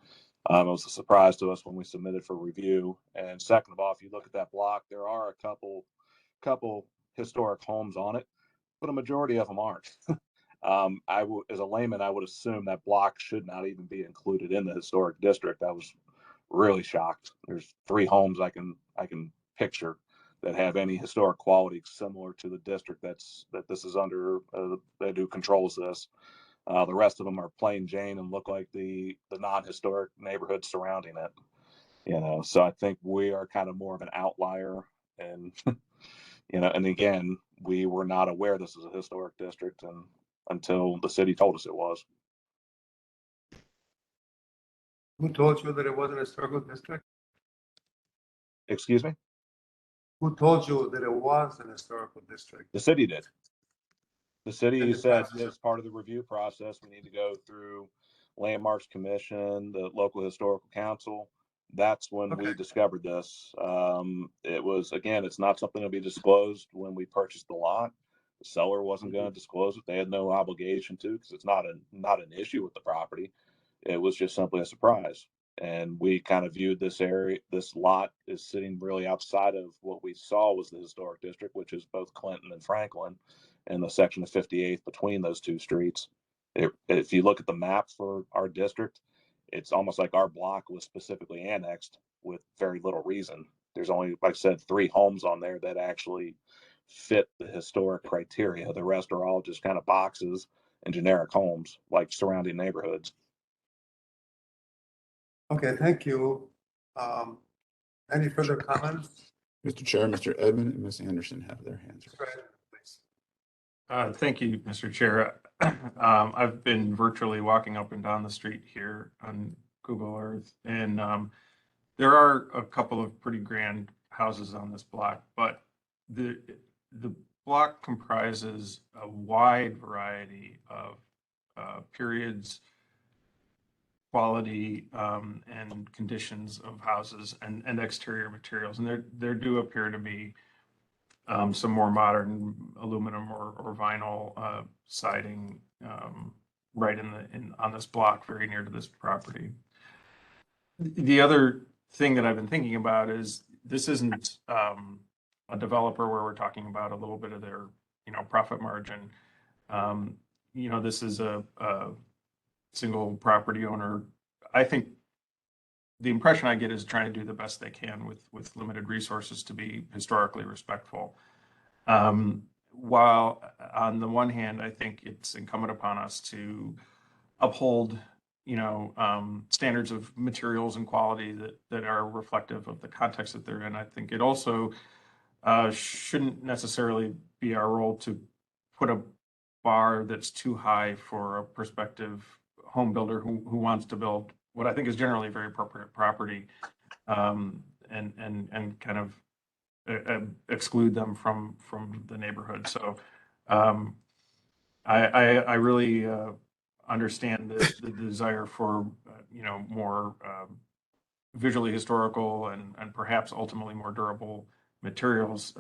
It was a surprise to us when we submitted for review. And second of all, if you look at that block, there are a couple historic homes on it, but a majority of them aren't. As a layman, I would assume that block should not even be included in the historic district. I was really shocked. There's 3 homes I can picture that have any historic quality similar to the district that this is under, that who controls this. The rest of them are plain Jane and look like the non-historic neighborhood surrounding it. You know, so I think we are kind of more of an outlier, and you know, and again, we were not aware this is a historic district and until the city told us it was. Who told you that it wasn't a historical district? Excuse me? Who told you that it was an historical district? The city did. The city said as part of the review process, we need to go through Landmarks Commission, the local historical council. That's when we discovered this. It was, again, it's not something to be disclosed when we purchased the lot. The seller wasn't going to disclose it. They had no obligation to, because it's not an issue with the property. It was just simply a surprise. And we kind of viewed this lot is sitting really outside of what we saw was the historic district, which is both Clinton and Franklin, and the section of 58th between those 2 streets. If you look at the map for our district, it's almost like our block was specifically annexed with very little reason. There's only, like I said, 3 homes on there that actually fit the historic criteria. The rest are all just kind of boxes and generic homes like surrounding neighborhoods. Okay, thank you. Any further comments? Mr. Chair, Mr. Edmond and Ms. Anderson have their hands raised. Thank you, Mr. Chair. I've been virtually walking up and down the street here on Google Earth, and there are a couple of pretty grand houses on this block, but the block comprises a wide variety of periods, quality, and conditions of houses and exterior materials, and there do appear to be some more modern aluminum or vinyl siding right on this block, very near to this property. The other thing that I've been thinking about is this isn't a developer where we're talking about a little bit of their, profit margin. This is a single property owner. I think the impression I get is trying to do the best they can with limited resources to be historically respectful. While on the one hand, I think it's incumbent upon us to uphold, standards of materials and quality that are reflective of the context that they're in. I think it also shouldn't necessarily be our role to put a bar that's too high for a prospective home builder who wants to build what I think is generally very appropriate property, and kind of exclude them from the neighborhood. So I really understand the desire for more visually historical and perhaps ultimately more durable materials.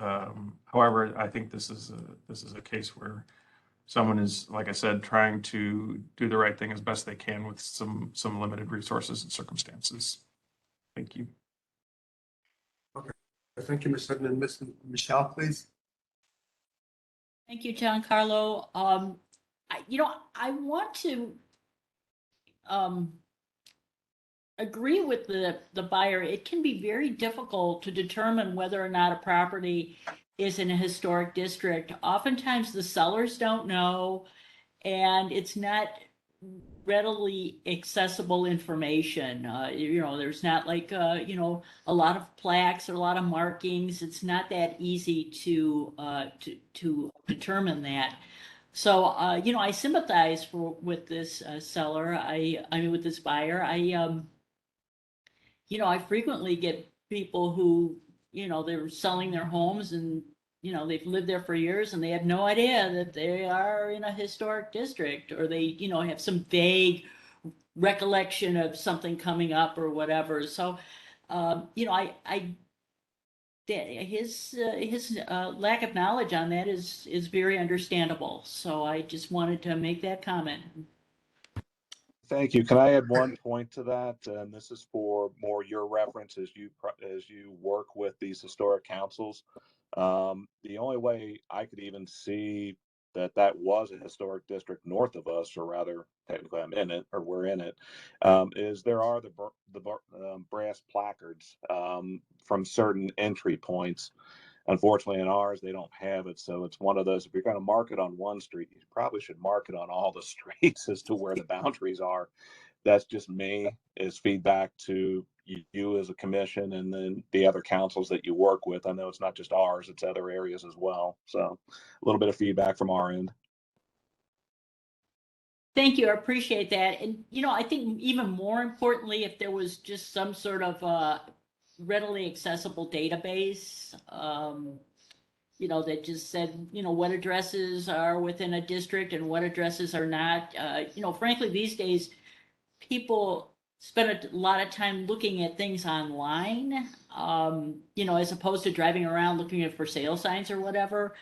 However, I think this is a case where someone is, like I said, trying to do the right thing as best they can with some limited resources and circumstances. Thank you. Okay, thank you, Ms. Edmond. Ms. Michelle, please. Thank you, Giancarlo. I want to agree with the buyer. It can be very difficult to determine whether or not a property is in a historic district. Oftentimes the sellers don't know, and it's not readily accessible information. There's not like, a lot of plaques or a lot of markings. It's not that easy to determine that. So, I sympathize with this seller. I mean, with this buyer. I frequently get people who, they're selling their homes and, they've lived there for years and they have no idea that they are in a historic district, or they, have some vague recollection of something coming up or whatever. So, his lack of knowledge on that is very understandable. So I just wanted to make that comment. Thank you. Can I add one point to that? And this is for more your reference as you work with these historic councils. The only way I could even see that was a historic district north of us, or rather, technically I'm in it, or we're in it, is there are the brass placards from certain entry points. Unfortunately, in ours, they don't have it. So it's one of those, if you're going to mark it on one street, you probably should mark it on all the streets as to where the boundaries are. That's just me, as feedback to you as a commission, and then the other councils that you work with. I know it's not just ours, it's other areas as well. So a little bit of feedback from our end. Thank you. I appreciate that. And, I think even more importantly, if there was just some sort of readily accessible database, that just said, what addresses are within a district and what addresses are not. Frankly, these days, people spend a lot of time looking at things online, as opposed to driving around looking at for sale signs or whatever.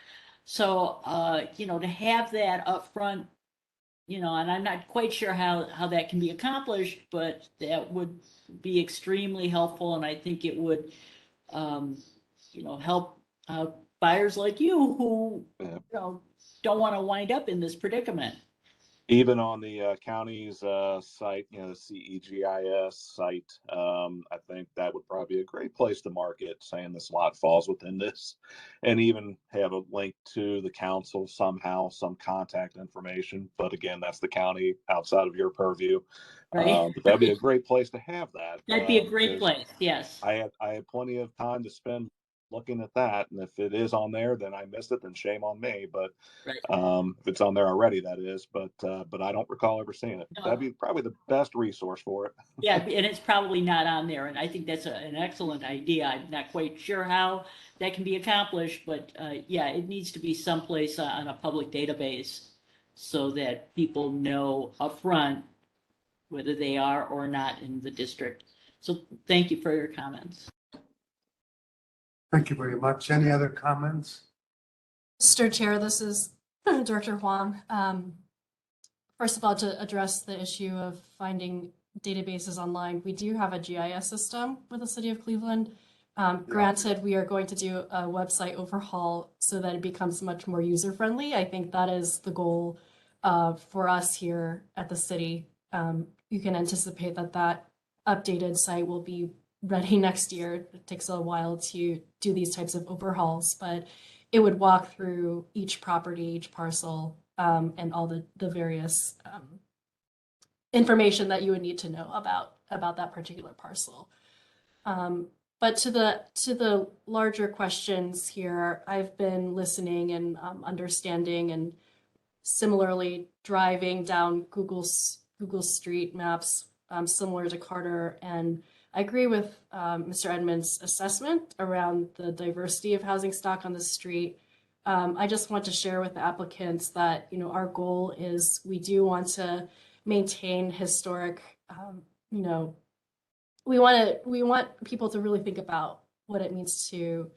So, to have that up front, and I'm not quite sure how that can be accomplished, but that would be extremely helpful. And I think it would, help buyers like you who, don't want to wind up in this predicament. Even on the county's site, the CEGIS site, I think that would probably be a great place to market, saying this lot falls within this, and even have a link to the council somehow, some contact information. But again, that's the county outside of your purview. Right. But that'd be a great place to have that. That'd be a great place. Yes. I had plenty of time to spend looking at that, and if it is on there, then I missed it, then shame on me. But right. if it's on there already, that is. But I don't recall ever seeing it. No. That'd be probably the best resource for it. Yeah, and it's probably not on there, and I think that's an excellent idea. I'm not quite sure how that can be accomplished, but yeah, it needs to be someplace on a public database so that people know upfront whether they are or not in the district. So thank you for your comments. Thank you very much. Any other comments? Mr. Chair, this is Director Huang. First of all, to address the issue of finding databases online, we do have a GIS system with the City of Cleveland, Granted, we are going to do a website overhaul so that it becomes much more user-friendly. I think that is the goal for us here at the city. You can anticipate that that updated site will be ready next year. It takes a while to do these types of overhauls, but it would walk through each property, each parcel, and all the various information that you would need to know about that particular parcel. But to the larger questions here, I've been listening and understanding, and similarly driving down Google Street Maps, similar to Carter. And I agree with Mr. Edmonds' assessment around the diversity of housing stock on the street. I just want to share with the applicants that, you know, our goal is we do want to maintain historic, you know, we want people to really think about what it means to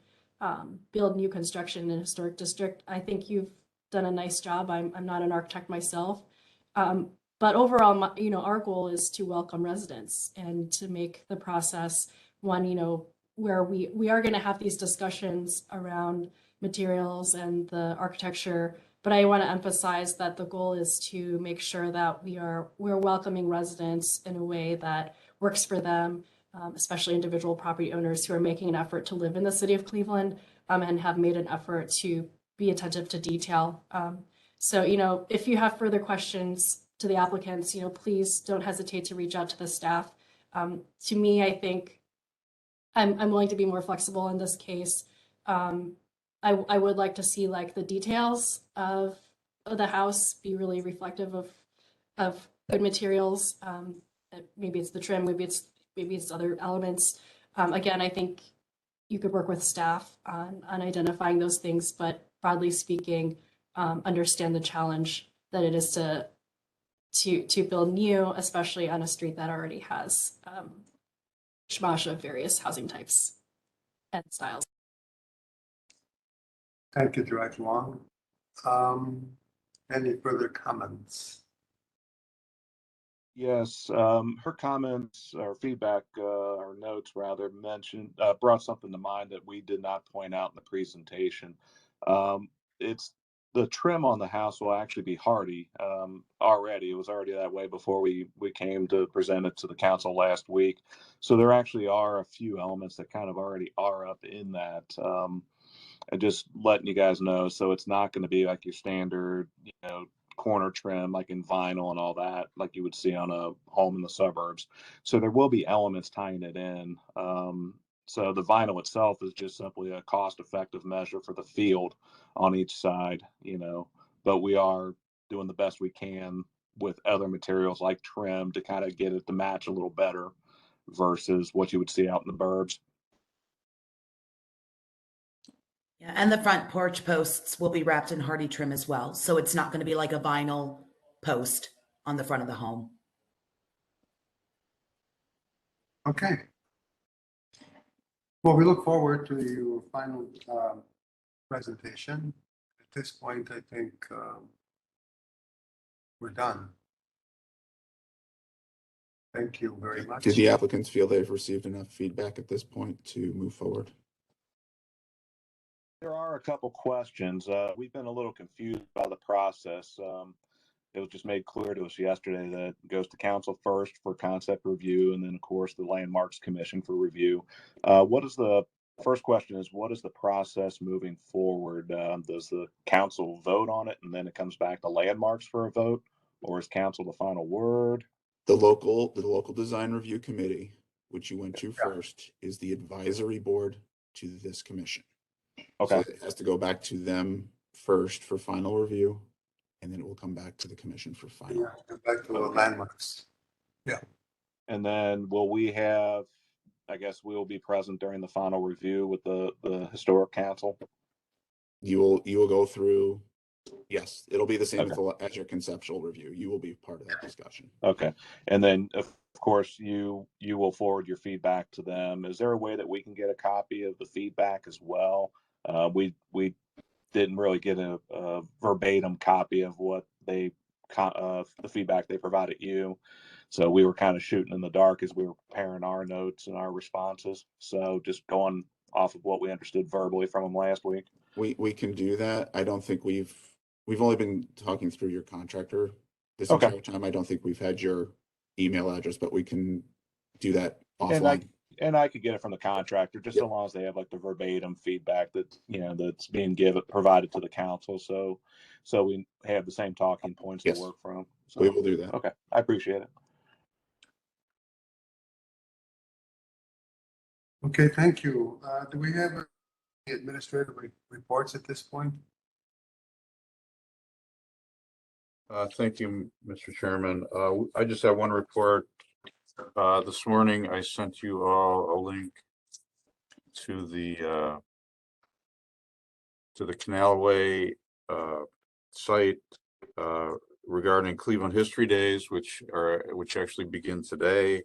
build new construction in a historic district. I think you've done a nice job. I'm not an architect myself, but overall, you know, our goal is to welcome residents and to make the process one, you know, where we are going to have these discussions around materials and the architecture. But I want to emphasize that the goal is to make sure that we're welcoming residents in a way that works for them, especially individual property owners who are making an effort to live in the city of Cleveland and have made an effort to be attentive to detail. So, you know, if you have further questions to the applicants, you know, please don't hesitate to reach out to the staff. To me, I think I'm willing to be more flexible in this case. I would like to see like the details of the house be really reflective of good materials. Maybe it's the trim, maybe it's other elements. Again, I think you could work with staff on identifying those things, but broadly speaking, understand the challenge that it is to build new, especially on a street that already has shmash of various housing types and styles. Thank you, Director Wong. Any further comments? Yes, her comments or feedback or notes rather mentioned brought something to mind that we did not point out in the presentation. It's the trim on the house will actually be hardy already. It was already that way before we came to present it to the council last week. So there actually are a few elements that kind of already are up in that. And just letting you guys know, so it's not going to be like your standard, you know, corner trim like in vinyl and all that like you would see on a home in the suburbs. So there will be elements tying it in. So the vinyl itself is just simply a cost-effective measure for the field on each side, you know, but we are doing the best we can with other materials like trim to kind of get it to match a little better versus what you would see out in the burbs. Yeah, and the front porch posts will be wrapped in hardy trim as well. So it's not going to be like a vinyl post on the front of the home. Okay. Well, we look forward to your final presentation. At this point, I think we're done. Thank you very much. Do the applicants feel they've received enough feedback at this point to move forward? There are a couple questions. We've been a little confused by the process. It was just made clear to us yesterday that it goes to council first for concept review, and then of course the Landmarks Commission for review. First question is, what is the process moving forward? Does the council vote on it and then it comes back to Landmarks for a vote, or is council the final word? The local design review committee, which you went to first, is the advisory board to this commission. Okay. So it has to go back to them first for final review, and then it will come back to the commission for final. Yeah, go back to the Landmarks. Yeah. And then will we have, I guess we will be present during the final review with the historic council? You will go through, yes, it'll be the same Okay. as your conceptual review. You will be part of that discussion. Okay. And then of course you will forward your feedback to them. Is there a way that we can get a copy of the feedback as well? We didn't really get a verbatim copy of what the feedback they provided you. So we were kind of shooting in the dark as we were preparing our notes and our responses. So just going off of what we understood verbally from them last week. We can do that. I don't think we've only been talking through your contractor this Okay. entire time. I don't think we've had your email address, but we can do that And offline. I could get it from the contractor, just so long as they have like the verbatim feedback that, that's being provided to the council. So we have the same talking points Yes. to work from. So, We will do that. okay. I appreciate it. Okay, thank you. Do we have any administrative reports at this point? Thank you, Mr. Chairman. I just have one report. This morning, I sent you all a link to the Canalway site regarding Cleveland History Days, which actually begin today.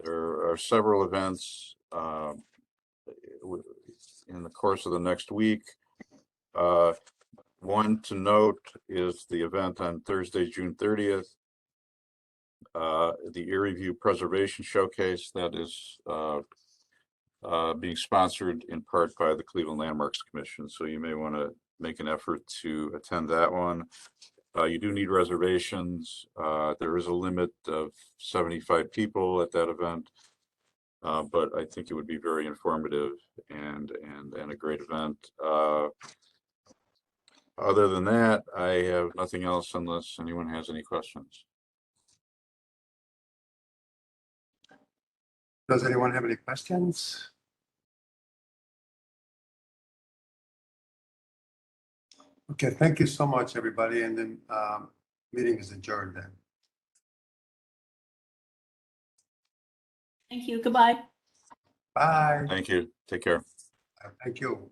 There are several events in the course of the next week. One to note is the event on Thursday, June 30th. The Eerie View Preservation Showcase that is being sponsored in part by the Cleveland Landmarks Commission. So you may want to make an effort to attend that one. You do need reservations. There is a limit of 75 people at that event. But I think it would be very informative and a great event. Other than that, I have nothing else unless anyone has any questions. Does anyone have any questions? Okay, thank you so much, everybody. And then meeting is adjourned then. Thank you. Goodbye. Bye. Thank you. Take care. Thank you.